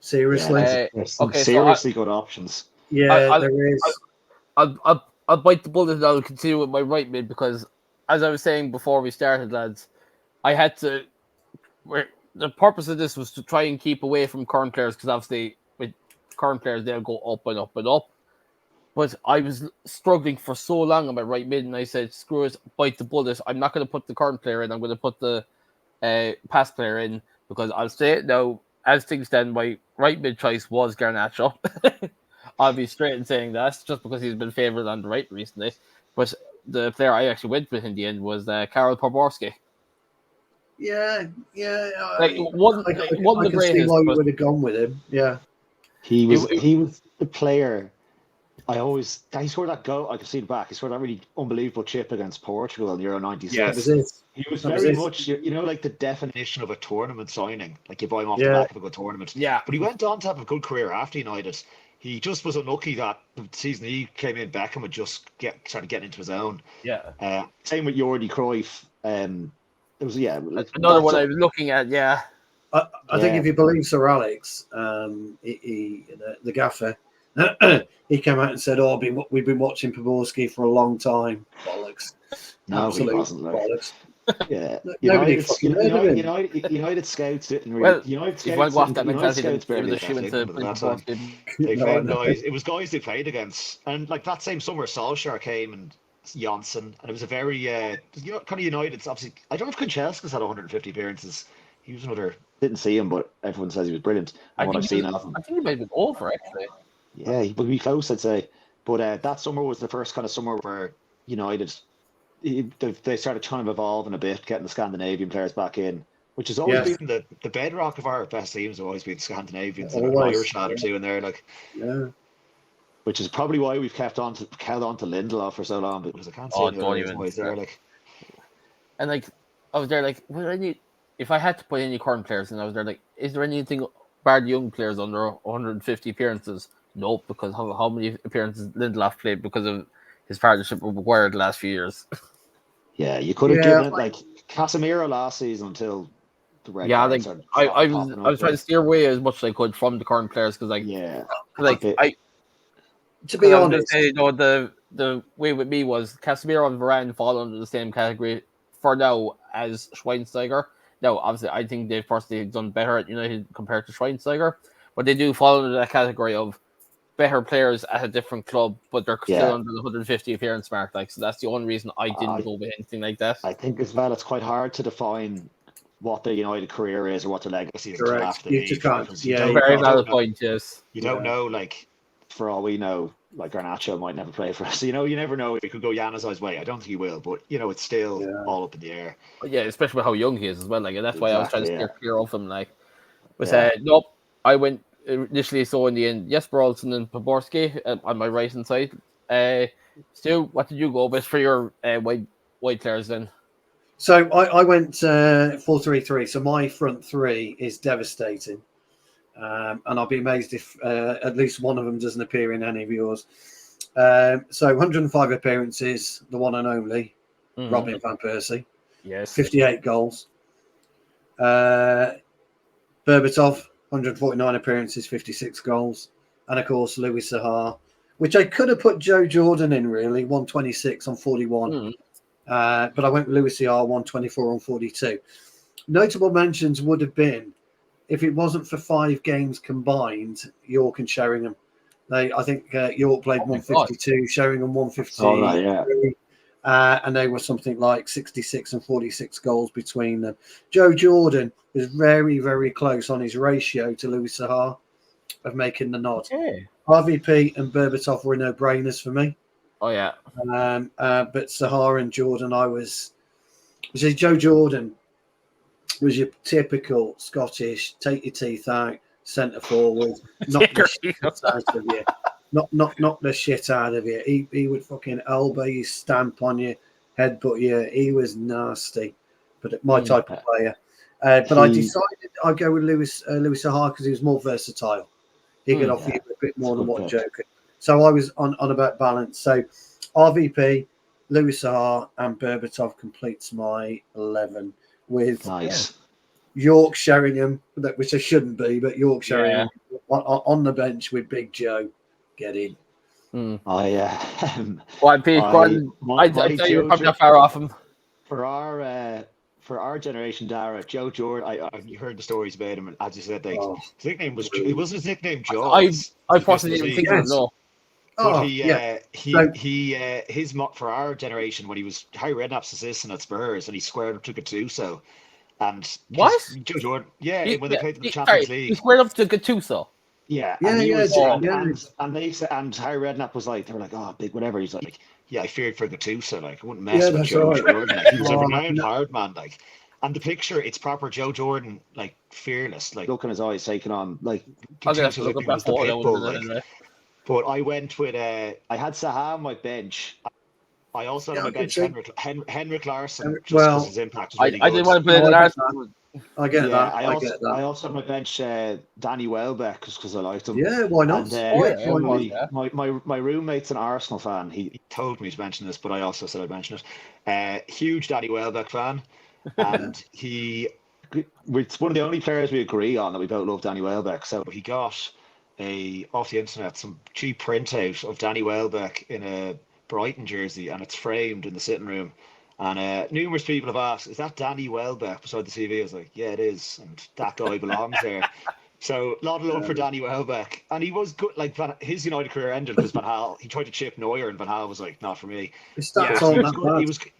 Seriously. There's some seriously good options. Yeah, there is. I'll bite the bullet and I'll continue with my right mid because, as I was saying before we started, lads, I had to. The purpose of this was to try and keep away from current players because obviously with current players they'll go up and up and up. But I was struggling for so long on my right mid, and I said, "Screw it, bite the bullet. I'm not going to put the current player in. I'm going to put the past player in because I'll say it now. As things stand, my right mid choice was Garnacho. I'll be straight in saying that just because he's been favoured on the right recently. But the player I actually went with in the end was Karol Poborski. Yeah. One of the greatest. See why you would have gone with him. Yeah, he was the player. He scored that goal. I can see it back. He scored that really unbelievable chip against Portugal in Euro '96. Yes. He was very much, like the definition of a tournament signing. Like you buy him off the back of a good tournament. Yeah. But he went on to have a good career after United. He just was unlucky that the season he came in, Beckham would just started getting into his own. Yeah. Same with Jordi Cruyff. It was another one I was looking at. Yeah. I think if you believe Sir Alex, the gaffer, he came out and said, "Oh, we've been watching Poborski for a long time." Bollocks. No, absolute he wasn't. bollocks. Yeah, United scouts didn't really. Well, United if you want to go off that United mentality, scouts barely They found guys. It was guys they played against, and like that same summer, Solskjaer came and Janssen, and it was a very kind of United. It's obviously, I don't know if Kanchelskis had 150 appearances. He was another. Didn't see him, but everyone says he was brilliant. I And what think I've seen of him, I think he might have been over actually. yeah, he would be close, I'd say. But that summer was the first kind of summer where United they started trying to evolve in a bit, getting the Scandinavian players back in, which has always Yes. been the bedrock of our best teams. Have always been Scandinavians and an Always, Irish lad or two in there, like. Yeah. which is probably why we've held on to Lindelof for so long. Because I can't see Oh, any don't other even. reason why he's there, like. And like, I was there like, were there any? If I had to put any current players, and I was there like, is there anything barred young players under 150 appearances? Nope, because how many appearances Lindelof played because of his partnership with Maguire the last few years. Yeah, you could have Yeah. given it like Casemiro last season until the red Yeah, card like started I popping was up, trying to steer away as much as I could from the current players because yeah, I To be I was gonna honest, say, the way with me was Casemiro and Varane fall under the same category for now as Schweinsteiger. Now, obviously, I think they've personally done better at United compared to Schweinsteiger, but they do fall under that category of better players at a different club, but they're still Yeah. under the 150 appearance mark. Like, so that's the only reason I didn't go with anything like that. I think as well it's quite hard to define what their United career is or what their legacy is until correct. after You they just leave, can't. because Yeah, Very you valid don't know. point, yes. You don't Yeah. know, like. for all we know, like Garnacho might never play for us. You never know. It could go Januzaj's way. I don't think he will, but it's still Yeah. all up in the air. But yeah, especially with how young he is as well. Like, and that's why I was trying to Exactly, steer clear of him. Like, but Yeah. nope. I went initially, so in the end, Jesper Olsen and Poborski on my right hand side. Stu, what did you go with for your wide players then? So I went 4-3-3. So my front three is devastating, and I'll be amazed if at least one of them doesn't appear in any of yours. So 105 appearances, the one and only Robin van Persie. Yes. 58 goals. Berbatov, 149 appearances, 56 goals. And of course, Louis Saha, which I could have put Joe Jordan in, really, 126 on 41. But I went with Louis Saha, 124 on 42. Notable mentions would have been, if it wasn't for 5 games combined, York and Sheringham. I think York played 152, Sheringham 150. Oh, right, yeah. And they were something like 66 and 46 goals between them. Joe Jordan was very, very close on his ratio to Louis Saha of making the nod. Okay. RVP and Berbatov were no-brainers for me. Oh yeah. But Saha and Jordan, Joe Jordan was your typical Scottish, take your teeth out, centre forward, knock the shit out of you. Knock the shit out of you. He would fucking elbow you, stamp on you, headbutt you. He was nasty, but my type of player. But I decided I'd go with Louis Saha because he was more versatile. He could offer you a bit more than what Joe could. So I was on about balance. So RVP, Louis Saha, and Berbatov completes my 11 with Nice. York Sheringham, which I shouldn't be, but York Sheringham on the bench with Big Joe. Get in. Well, Pete, I'd say you're probably not far off him. For our generation, Darragh, Joe Jordan. You heard the stories about him, and as you said, like his nickname was. It wasn't his nickname, Jaws. I personally didn't think of it. No. But his for our generation, when he was Harry Redknapp's assistant at Spurs, and he squared up to Gattuso, and what? Joe Jordan, when they played the Champions League, he squared up to Gattuso. Yeah, and they said, and Harry Redknapp was like, they were like, oh, big whatever. He's like, yeah, I feared for Gattuso, like I wouldn't mess with Joe Jordan. Like, he was a renowned hard man, like. And the picture, it's proper Joe Jordan, like fearless, like look in his eyes, taking on like. Gattuso like, was the pit bull, like. But I went with I had Saha on my bench. I also had on my bench Henrik Larsson, just well, because his impact was really I didn't want to put in Larsson. I get that. I also had on my bench Danny Welbeck because I liked him. Yeah, why not? My roommate's an Arsenal fan. He told me to mention this, but I also said I'd mention it. Huge Danny Welbeck fan, and it's one of the only players we agree on that we both love Danny Welbeck. So he got off the internet some cheap printout of Danny Welbeck in a Brighton jersey, and it's framed in the sitting room. And numerous people have asked, is that Danny Welbeck beside the TV? I was like, yeah, it is, and that guy belongs there. So a lot of love for Danny Welbeck, and he was good. Like his United career ended because Van Gaal, he tried to chip Neuer, and Van Gaal was like, "Not for me." His stats But aren't he was that good. bad.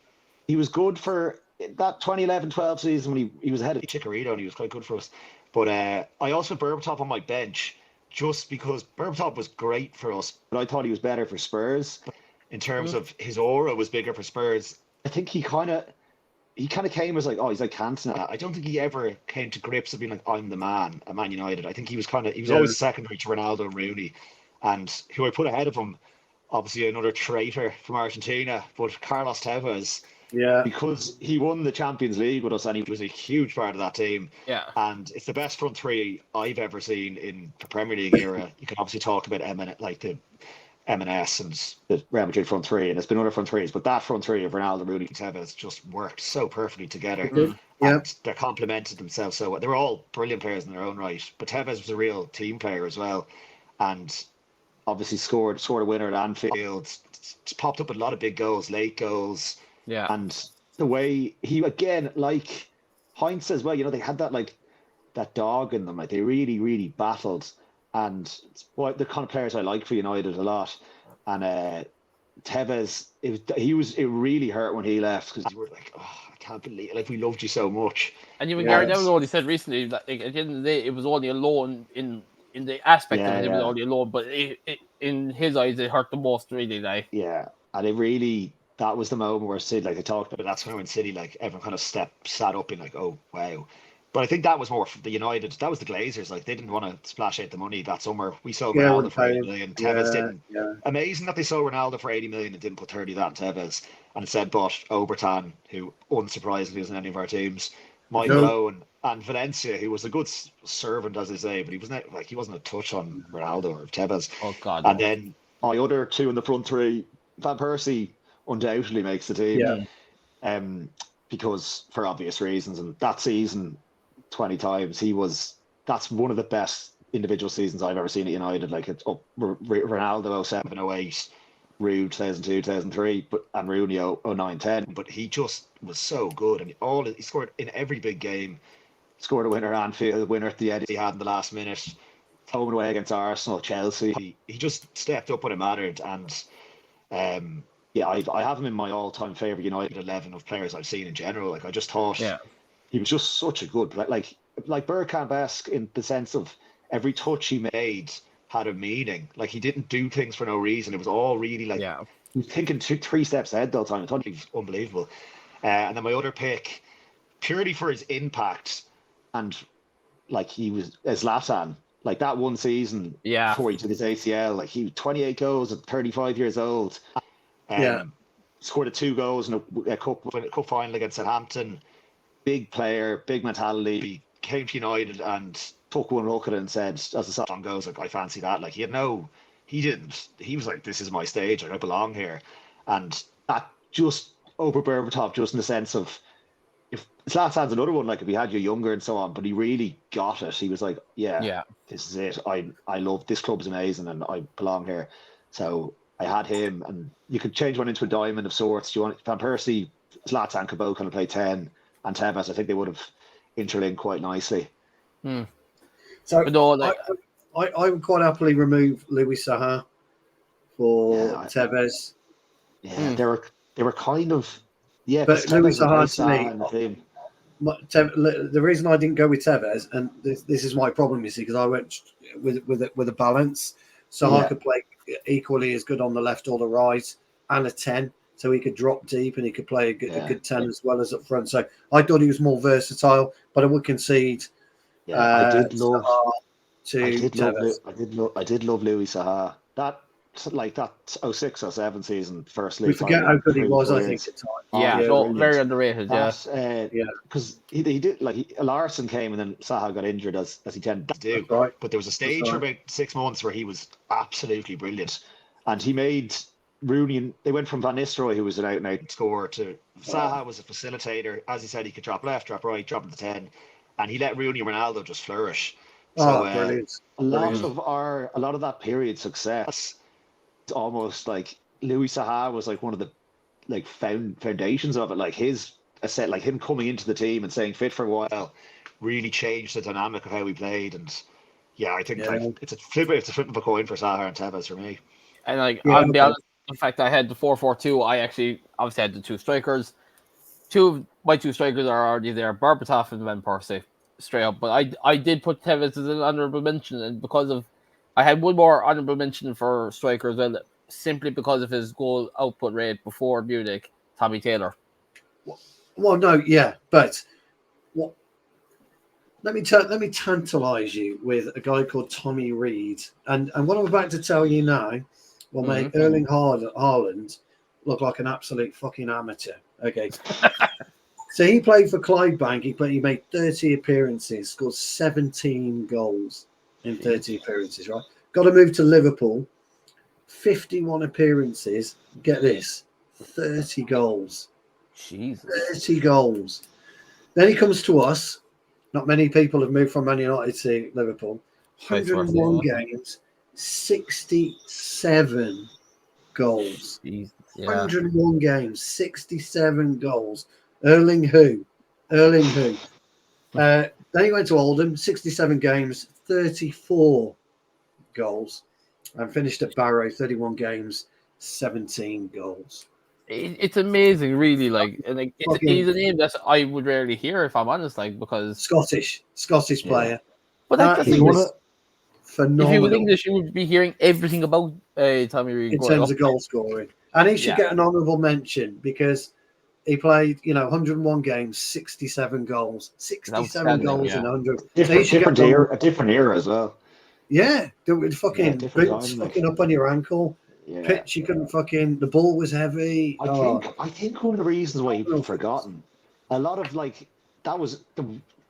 He was good for that 2011-12 season when he was ahead of. Chicharito, and he was quite good for us. But I also had Berbatov on my bench just because Berbatov was great for us But I thought he was better for Spurs. in terms of his aura was bigger for Spurs. I think he kind of came as like, oh, he's like Cantona. I don't think he ever came to grips with being like, I'm the man at Man United. I think he was always Yeah. secondary to Ronaldo and Rooney, and who I put ahead of him, obviously another traitor from Argentina, but Carlos Tevez, Yeah. because he won the Champions League with us and he was a huge part of that team. Yeah. And it's the best front three I've ever seen in the Premier League era. You can obviously talk about like the M&S and The Real Madrid front three, and it's been other front threes, but that front three of Ronaldo, Rooney, Tevez just worked so perfectly together. Yeah. And they complemented themselves so well. They were all brilliant players in their own right, but Tevez was a real team player as well. And obviously scored a winner at Anfield. Fields popped up with a lot of big goals, late goals. Yeah. And the way he, again, like Heinz says, well, they had that dog in them. Like they really, really battled. And it's the kind of players I like for United a lot. And Tevez, it really hurt when he left because You were like, oh, I can't believe like we loved you so much. And even Yes. Gary Neville only said recently that like, at the end of the day, it was only a loan in the aspect of it. It was only a loan, but in his eyes, it hurt the most. Really, like yeah, and it really that was the moment where City, like they talked about, But that's when City, like everyone kind of sat up and like, oh wow. But I think that was more for the United. That was the Glazers. Like they didn't want to splash out the money that summer. We sold Yeah, Ronaldo we're for 80 paying. million. Tevez didn't. Yeah. Amazing that they sold Ronaldo for 80 million and didn't put 30 of that in Tevez. And instead bought Obertan, who unsurprisingly isn't any of our teams, Michael No. Owen, and Valencia, who was a good servant, as they say, but he wasn't a touch on Ronaldo or Tevez. oh god, And no. then my other two in the front three, Van Persie undoubtedly makes the team. Yeah. Because for obvious reasons, and that season 20 times that's one of the best individual seasons I've ever seen at United. Like it's up Ronaldo 07, 08, Rude 2002, 2003, and Rooney 09, 10. but he just was so good, and he scored in every big game. Scored a winner at Anfield, a winner at the end. He had in the last minute. Home and away against Arsenal, Chelsea. He just stepped up when it mattered, and Yeah, I have him in my all-time favorite United 11 of players I've seen in general. Like I just thought, he was just such a good, like Bergkamp-esque in the sense of every touch he made had a meaning. Like he didn't do things for no reason. It was all really like he was thinking 2-3 steps ahead the whole time. I thought he was unbelievable. And then my other pick, purely for his impact, and like he was Zlatan. Like that one season before he took his ACL, like he was 28 goals at 35 years old. Scored 2 goals in a cup final against Southampton. Big player, big mentality. He came to United and took one look at it and said, as the song goes, like I fancy that. Like he didn't. He was like, this is my stage. Like I belong here. And that just over Berbatov, just in the sense of if Zlatan's another one, like if he had you younger and so on, but he really got it. He was like, yeah, this is it. I love this club is amazing and I belong here. So I had him, and you could change one into a diamond of sorts. Do you want Van Persie, Zlatan could both kind of play 10, and Tevez, I think they would have interlinked quite nicely. So no, like, I would quite happily remove Louis Saha for Tevez. Yeah, they were kind of But Louis Saha to me, the reason I didn't go with Tevez, and this is my problem, you see, because I went with a balance. Saha could play equally as good on the left or the right, and a 10, so he could drop deep and he could play a good 10 as well as up front. So I thought he was more versatile, but I would concede. I did love Tevez. I did love Louis Saha. That 06-07 season, first league. We forget how good he was, I think, at times. Very underrated. Because he did Larson came and then Saha got injured as he tended to do. Right. But there was a stage for about 6 months where he was absolutely brilliant, and he made Rooney. And they went from Van Nistelrooy, who was an out-and-out scorer, to Saha was a facilitator. As he said, he could drop left, drop right, drop into 10, and he let Rooney and Ronaldo just flourish. So, brilliant. A lot of that period success. It's almost like Louis Saha was like one of the foundations of it. Like him coming into the team and staying fit for a while really changed the dynamic of how we played. And Yeah, I think Yeah. like it's a flip of a coin for Saha and Tevez for me. And like Yeah, I'll be okay. honest, the fact I had the 4-4-2, I actually obviously had the two strikers. Two of my two strikers are already there, Berbatov and Van Persie, straight up. But I did put Tevez as an honourable mention, and because of I had one more honourable mention for striker as well, simply because of his goal output rate before Munich, Tommy Taylor. Well, no, yeah, but what? Let me tantalise you with a guy called Tommy Reid, and what I'm about to tell you now will make Erling Haaland look like an absolute fucking amateur. Okay, so he played for Clydebank. He made 30 appearances, scored 17 goals in 30 appearances. Right, got to move to Liverpool. 51 appearances. Get this, 30 goals. Jesus. 30 goals. Then he comes to us. Not many people have moved from Man United to Liverpool. Vice versa, 101 games, 67 goals. Jesus. Yeah. 101 games, 67 goals. Erling who? Then he went to Oldham, 67 games, 34 goals. And finished at Barrow, 31 games, 17 goals. It's amazing, really. Like, and like, he's a name that I would rarely hear, if I'm honest. Like, because Scottish player. but like, the He thing was is, phenomenal. if he was English, you would be hearing everything about Tommy Reid in terms of goal scoring, and he should get an honourable mention because he played, 101 games, 67 goals, 67 goals in 100. Different era as well. Yeah, with fucking boots time, fucking up on your ankle. Yeah. Pitch, you couldn't fucking. The ball was heavy. I think one of the reasons why he's been forgotten, a lot of like that was the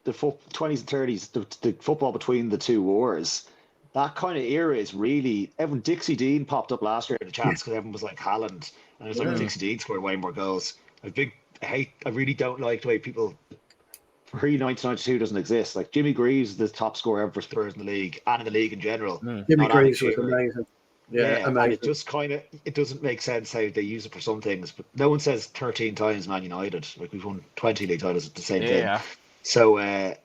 20s and 30s, the football between the two wars. That kind of era is really. Everyone, Dixie Dean popped up last year in the chats because everyone was like Haaland, and it's like Dixie Dean scored way more goals. I really don't like the way people. Pre-1992 doesn't exist. Like Jimmy Greaves is the top scorer ever for Spurs in the league and in the league in general. Jimmy Greaves was amazing. Yeah, amazing. And it just it doesn't make sense how they use it for some things, but no one says 13 times Man United. Like we've won 20 league titles at the same thing. So I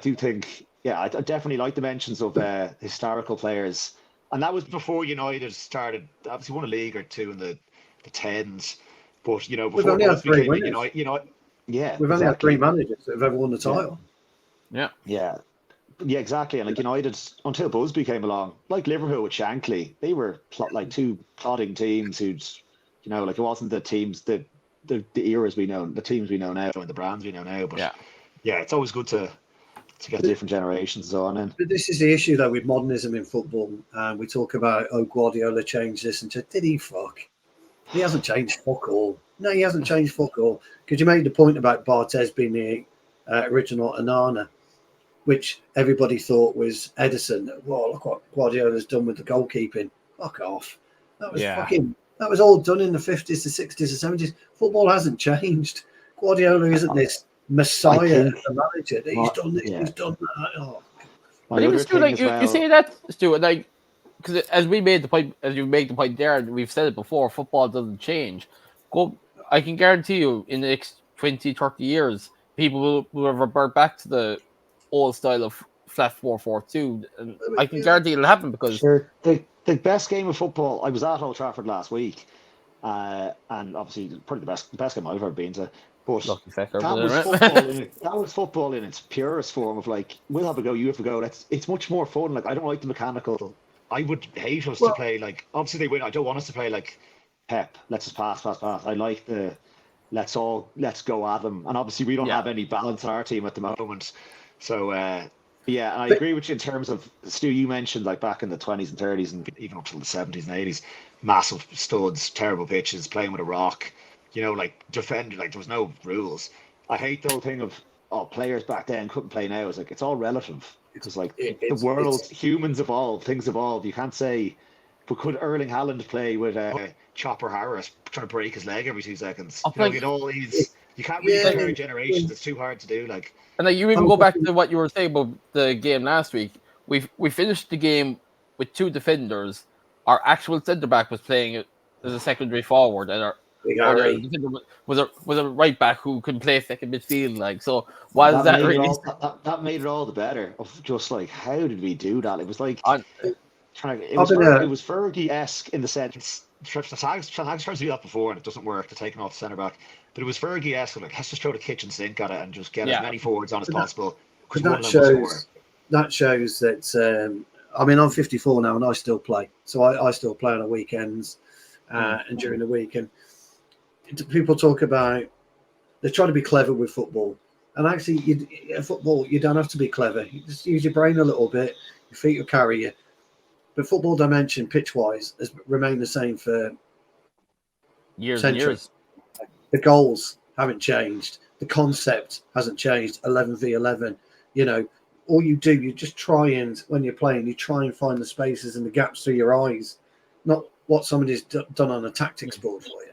do think I definitely like the mentions of historical players, and that was before United started. Obviously won a league or two in the 10s, but before those became United. Yeah, we've only had 3 managers that have ever won the title. Yeah, exactly. And like United, until Busby came along, like Liverpool with Shankly, they were like two plodding teams who'd, like it wasn't the teams the eras we know, the teams we know now, and the brands we know now. But it's always good to get different generations and so on. But this is the issue though with modernism in football. We talk about Guardiola changed this and did he fuck? He hasn't changed fuck all. No, he hasn't changed fuck all. Because you made the point about Barthez being the original Onana, which everybody thought was Edison. Well, look what Guardiola's done with the goalkeeping. Fuck off. That was that was all done in the 50s, the 60s, the 70s. Football hasn't changed. Guardiola isn't this messiah as a manager. He's done this, he's done that. Oh. But even Stu, like you say that, Stu, like because as you make the point there, and we've said it before, football doesn't change. I can guarantee you, in the next 20, 30 years, people will revert back to the old style of flat 4-4-2, and I can guarantee it'll happen because the best game of football. I was at Old Trafford last week, and obviously probably the best game I've ever been to. But that was football in its purest form of like, we'll have a go, you have a go. It's much more fun. Like I don't like the mechanical. I would hate us to play like. Obviously they win. I don't want us to play like Pep. Let's just pass. I like the let's go at them. And obviously we don't have any balance in our team at the moment. So I agree with you in terms of Stu. You mentioned like back in the 20s and 30s and even up to the 70s and 80s, massive studs, terrible pitches, playing with a rock. Like defending, like there was no rules. I hate the whole thing of players back then couldn't play now. It's like it's all relative because like the world, humans evolve, things evolve. You can't say, but could Erling Haaland play with Chopper Harris trying to break his leg every 2 seconds? You can't really compare generations. It's too hard to do. Like, and like you even go back to what you were saying about the game last week. We finished the game with 2 defenders. Our actual centre back was playing as a secondary forward, and Big or the Harry. defender was a right back who can play second midfield. Like, so that was that made it really? that made it all the better. Of just like, how did we do that? It was like On, it I've been it was Fergie-esque in the sense. Tag's tried to do that before and it doesn't work. To taking off the centre back, but it was Fergie-esque. Like, let's just throw the kitchen sink at it and just get as Yeah. many forwards on as possible. but Because one that of them will score. shows that. I mean, I'm 54 now, and I still play. So I still play on the weekends and during the week. And people talk about they're trying to be clever with football, and actually, football you don't have to be clever. You just use your brain a little bit. Your feet will carry you. But football dimension, pitch-wise, has remained the same for years and centuries. years. The goals haven't changed. The concept hasn't changed. 11v11. You know, all you do, you just try and when you're playing, you try and find the spaces and the gaps through your eyes, not what somebody's done on a tactics board for you.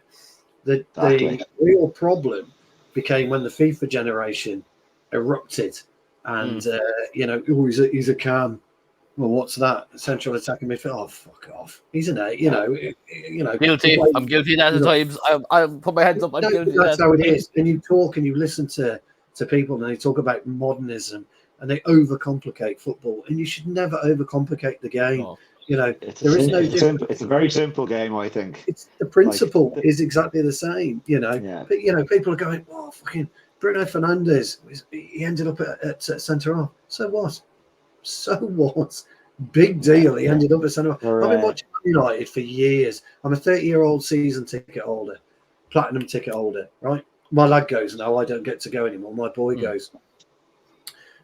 The real problem became when the FIFA generation erupted, and he's a cam. Well, what's that? Central attacking midfield. Oh, fuck off! He's an 8. Guilty. I'm guilty of that at times. I put my hands up. I'm guilty. That's how it is. And you talk and you listen to people, and they talk about modernism, and they overcomplicate football. And you should never overcomplicate the game. No. It's a very simple game, I think. It's the principle is exactly the same. But people are going, "Oh, fucking Bruno Fernandes, he ended up at centre half. So what? So what? Big deal. He ended up at centre half. I've been watching United for years. I'm a 30-year-old season ticket holder, platinum ticket holder. Right, my lad goes now. I don't get to go anymore. My boy goes.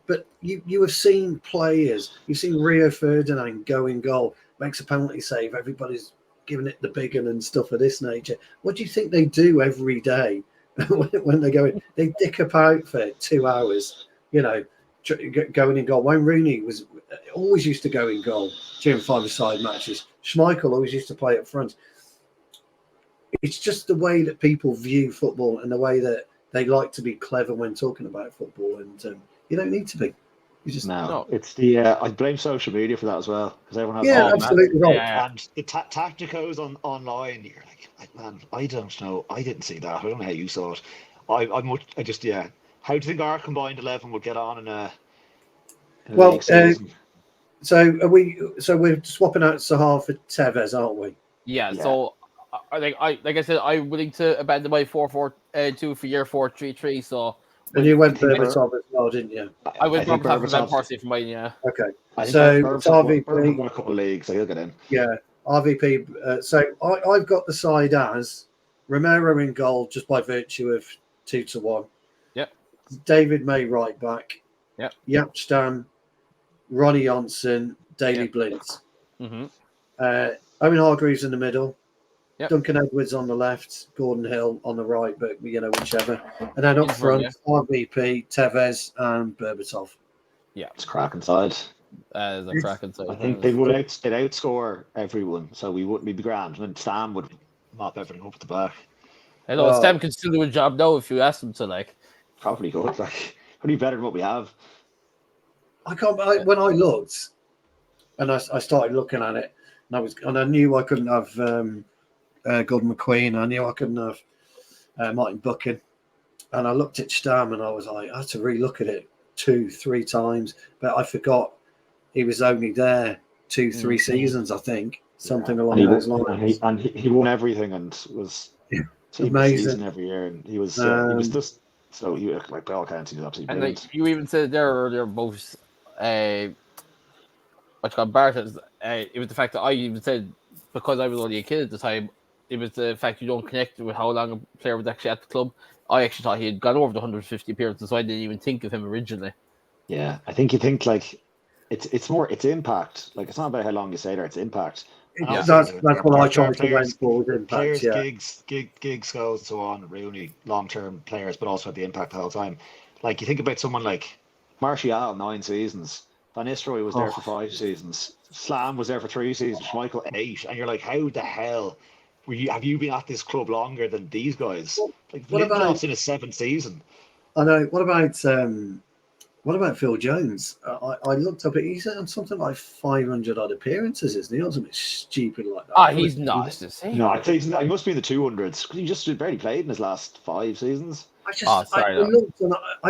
But you have seen players. You've seen Rio Ferdinand go in goal, makes a penalty save. Everybody's giving it the big one and stuff of this nature. What do you think they do every day when they go in? They dick about for 2 hours, going in goal. Wayne Rooney was always used to go in goal during 5-a-side matches. Schmeichel always used to play up front. It's just the way that people view football and the way that they like to be clever when talking about football, and you don't need to be. You just no. It's the I blame social media for that as well, because everyone has absolutely right. Yeah. And the tacticos online, you're like, man, I don't know. I didn't see that. I don't know how you saw it. How do you think our combined 11 would get on in a league season? So we're swapping out Sahar for Tevez, aren't we? Yeah. So like I said, I'm willing to abandon my 4-4-2 for year 4-3-3. So. And you went Berbatov as well, didn't you? I went Berbatov Parsley for mine, yeah. Okay. So it's RVP. Got a couple of leagues, so he'll get in. Yeah, RVP. So I've got the side as Romero in goal just by virtue of 2-1. Yep. David May right back. Yep. Yapstam, Ronnie Johnson, Daley Blintz. Mm-hmm. Owen Hargreaves in the middle. Yep. Duncan Edwards on the left, Gordon Hill on the right, but whichever. And then up front, RVP, Tevez, and Berbatov. Yeah, it's a cracking side. As a cracking side. I think they'd outscore everyone, so we wouldn't be grand. And Stam would mop everything up at the back. Hello, Stam can still do a job now if you ask him to. Like, probably could. Like, pretty better than what we have. When I looked, and I started looking at it, and I knew I couldn't have. Gordon McQueen. I knew I couldn't have Martin Buchan, and I looked at Stam and I was like, I had to relook at it 2-3 times, but I forgot he was only there 2-3 seasons, I think, something along those lines. And he won everything and was amazing every year, and he was just so he like by all accounts he was absolutely brilliant. Like you even said there earlier, both what's called Bartels. It was the fact that I even said because I was only a kid at the time. It was the fact you don't connect with how long a player was actually at the club. I actually thought he had gone over the 150 appearances, so I didn't even think of him originally. Yeah, I think you think like it's more it's impact. Like it's not about how long you stay there; it's impact. That's what I tried to went for. Players, gigs, goals, and so on. Rooney, long-term players, but also at the impact the whole time. Like you think about someone like Martial, 9 seasons. Van Nistelrooy was there for 5 seasons. Slam was there for 3 seasons. Schmeichel 8, and you're like, how the hell? Have you been at this club longer than these guys? Like Lindelof's in his 7th season. I know. What about What about Phil Jones? I looked up at he's on something like 500 odd appearances, isn't he? Or something stupid like that. He's not. Is he? No, I think he must be in the 200s. He just barely played in his last 5 seasons. I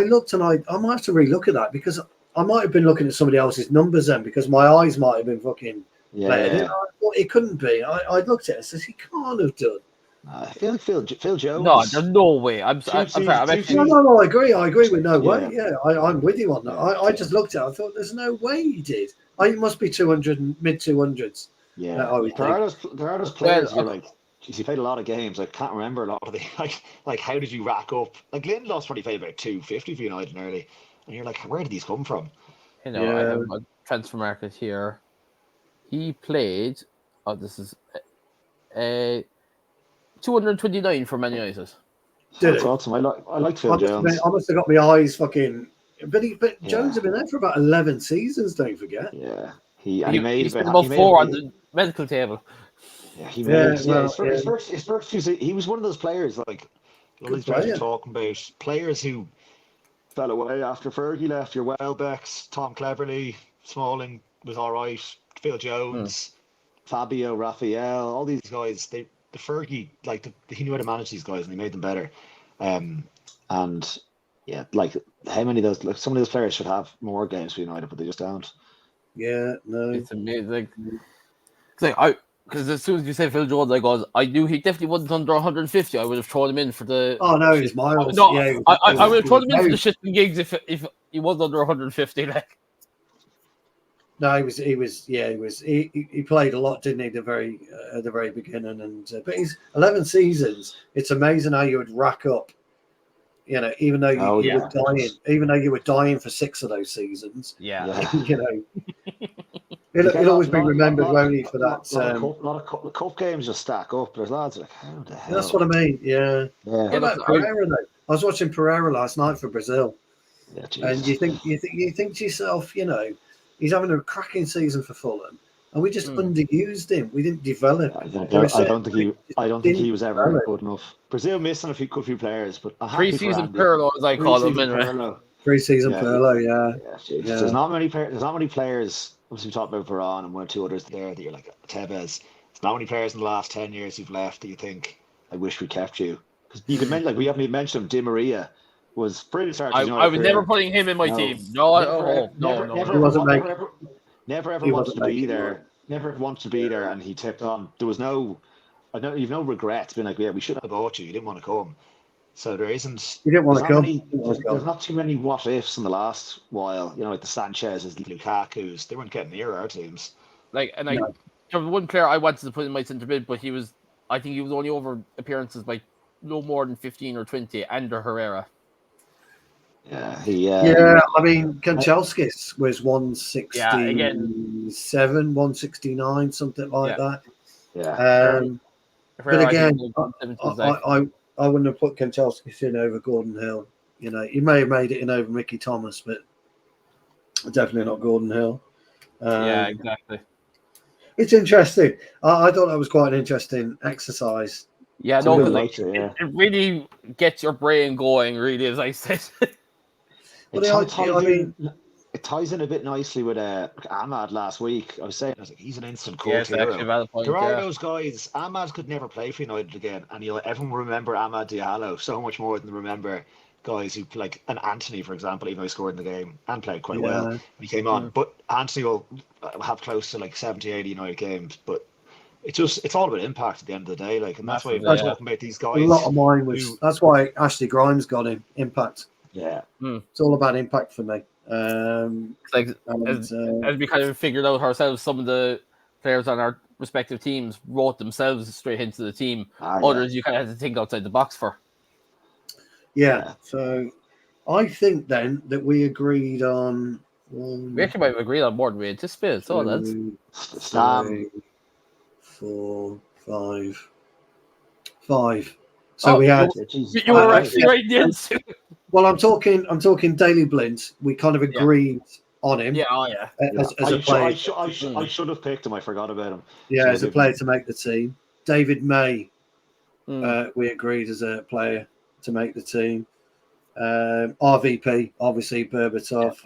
looked and I might have to relook at that because I might have been looking at somebody else's numbers then because my eyes might have been fucking. Yeah. It couldn't be. I looked at it and said he can't have done. I feel like Phil Jones. No, there's no way. I'm sorry. No, I agree. I agree with no way. Yeah, I'm with you on that. I just looked at it. I thought there's no way he did. It must be 200, mid 200s. Yeah. There are those players you're like, geez, he played a lot of games. I can't remember a lot of the like how did you rack up? Like Lindelof's probably played about 250 for United early, and you're like, where did these come from? I have a transfer market here. He played. This is 229 for Man United. That's awesome. I like Phil Jones. I must have got my eyes fucking. But Jones have been there for about 11 seasons. Don't forget. Yeah, he made about 4 on the medical table. Yeah, he made his first few. He was one of those players like all these guys are talking about players who fell away after Fergie left. Your Welbecks, Tom Cleverley, Smalling was all right. Phil Jones, Fabio, Raphael, all these guys. The Fergie, he knew how to manage these guys and he made them better. And yeah, like how many of those? Like some of those players should have more games for United, but they just don't. Yeah, no, it's amazing. Because as soon as you say Phil Jones, I knew he definitely wasn't under 150. I would have thrown him in for the. Oh no, he's miles. No, yeah, I would have thrown him in for the shit and gigs if he was under 150. Like. No, he played a lot, didn't he? At the very beginning, and but he's 11 seasons. It's amazing how you would rack up. You know, even though you were dying for 6 of those seasons. Yeah. You know, it'll always be remembered, won't he, for that? A lot of cup games just stack up. There's lads like, how the hell? That's what I mean. Yeah. What about Pereira though? I was watching Pereira last night for Brazil, and you think to yourself, you know, he's having a cracking season for Fulham, and we just underused him. We didn't develop. I don't think he was ever good enough. Brazil missing a few players, but pre-season Pirlo, as I call him. Pre-season Pirlo, yeah. There's not many players. Obviously, we talked about Varane and 1 or 2 others there that you're like Tevez. There's not many players in the last 10 years who've left that you think, I wish we kept you. Because you could mention, we haven't even mentioned him. Di Maria was pretty starting. I was never putting him in my team. No. Never ever wanted to be there. Never wanted to be there, and he tipped on. There was you've no regrets being like, yeah, we should have bought you. You didn't want to come. So there isn't. You didn't want to come. There's not too many what ifs in the last while. You know, like the Sanchez's, the Lukaku's. They weren't getting near our teams. There was one player I wanted to put in my centre mid, but I think he was only over appearances by no more than 15 or 20. Ander Herrera. Yeah, I mean, Kanchelskis was 167, again. 169, something like that. Yeah. But again, I wouldn't have put Kanchelskis in over Gordon Hill. You know, he may have made it in over Mickey Thomas, but definitely not Gordon Hill. Yeah, exactly. It's interesting. I thought that was quite an interesting exercise. Yeah, it really gets your brain going, really, as I said. It ties in a bit nicely with Ahmad last week. I was like, he's an instant cult hero. There are those guys. Ahmad could never play for United again, and everyone will remember Ahmad Diallo so much more than remember guys who like an Anthony, for example, even though he scored in the game and played quite well when he came on. But Anthony will have close to like 70, 80 United games, but it's all about impact at the end of the day. Like, and that's why we're talking about these guys. A lot of mine was that's why Ashley Grimes got him impact. Yeah, it's all about impact for me. As we kind of figured out ourselves, some of the players on our respective teams wrote themselves straight into the team. Others you kind of had to think outside the box for. Yeah, so I think then that we agreed on. We actually might have agreed on more than we anticipated. So that's 3, 4, 5. So we had. You were actually right there. Well, I'm talking Daily Blind. We kind of agreed on him. As a player. I should have picked him. I forgot about him. Yeah, as a player to make the team. David May. We agreed as a player to make the team. RVP, obviously Berbatov.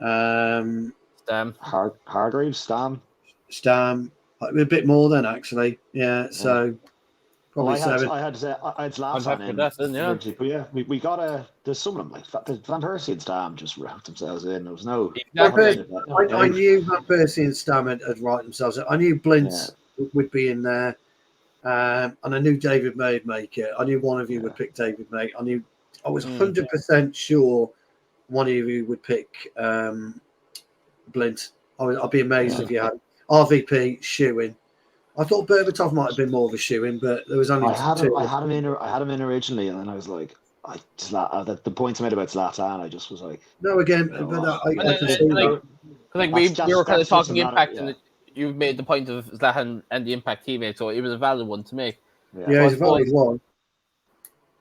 Damn. Hargreaves, Stam, a bit more than actually. Yeah, so probably I seven. had Zlatan happy with in. that then, yeah. But yeah, we got there's some of them like Van Persie and Stam just wrapped themselves in. There was no. Exactly. I knew Van Persie and Stam had right themselves. I knew Blintz would be in there, and I knew David May would make it. I knew one of you would pick David May. I was 100% sure one of you would pick Blint. I'd be amazed if you had RVP shoe-in. I thought Berbatov might have been more of a shoe-in, but there was only two. I had him in originally, and then I was like, the points I made about Zlatan, I just was like, no, again, but I can see that. We were kind of talking impact, and you made the point of Zlatan and the impact he made, so it was a valid one to make. Yeah, he's a valid one.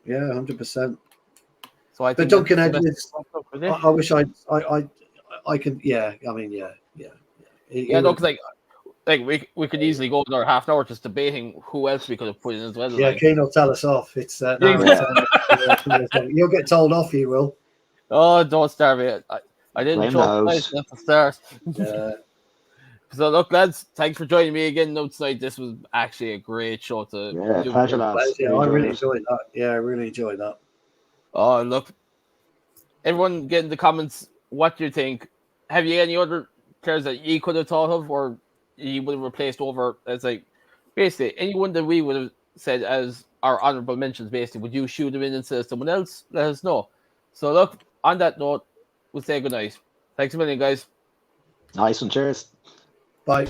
Yeah, 100%. So I but think Duncan Edwards, I wish I can. Yeah, I mean, yeah. We could easily go another half an hour just debating who else we could have put in as well. Yeah, Keane will tell us off. It's you'll get told off. You will. Oh, don't start me. I didn't show nice at the start. Yeah. So look, lads, thanks for joining me again tonight. This was actually a great show to do. Pleasure, lads. Yeah, I really enjoyed that. Yeah, I really enjoyed that. Oh, look, everyone get in the comments. What do you think? Have you any other players that you could have thought of, or you would have replaced over as basically anyone that we would have said as our honourable mentions? Basically, would you shoot them in instead of someone else? Let us know. So look, on that note, we'll say goodnight. Thanks a million, guys. Nice one. Cheers. Bye.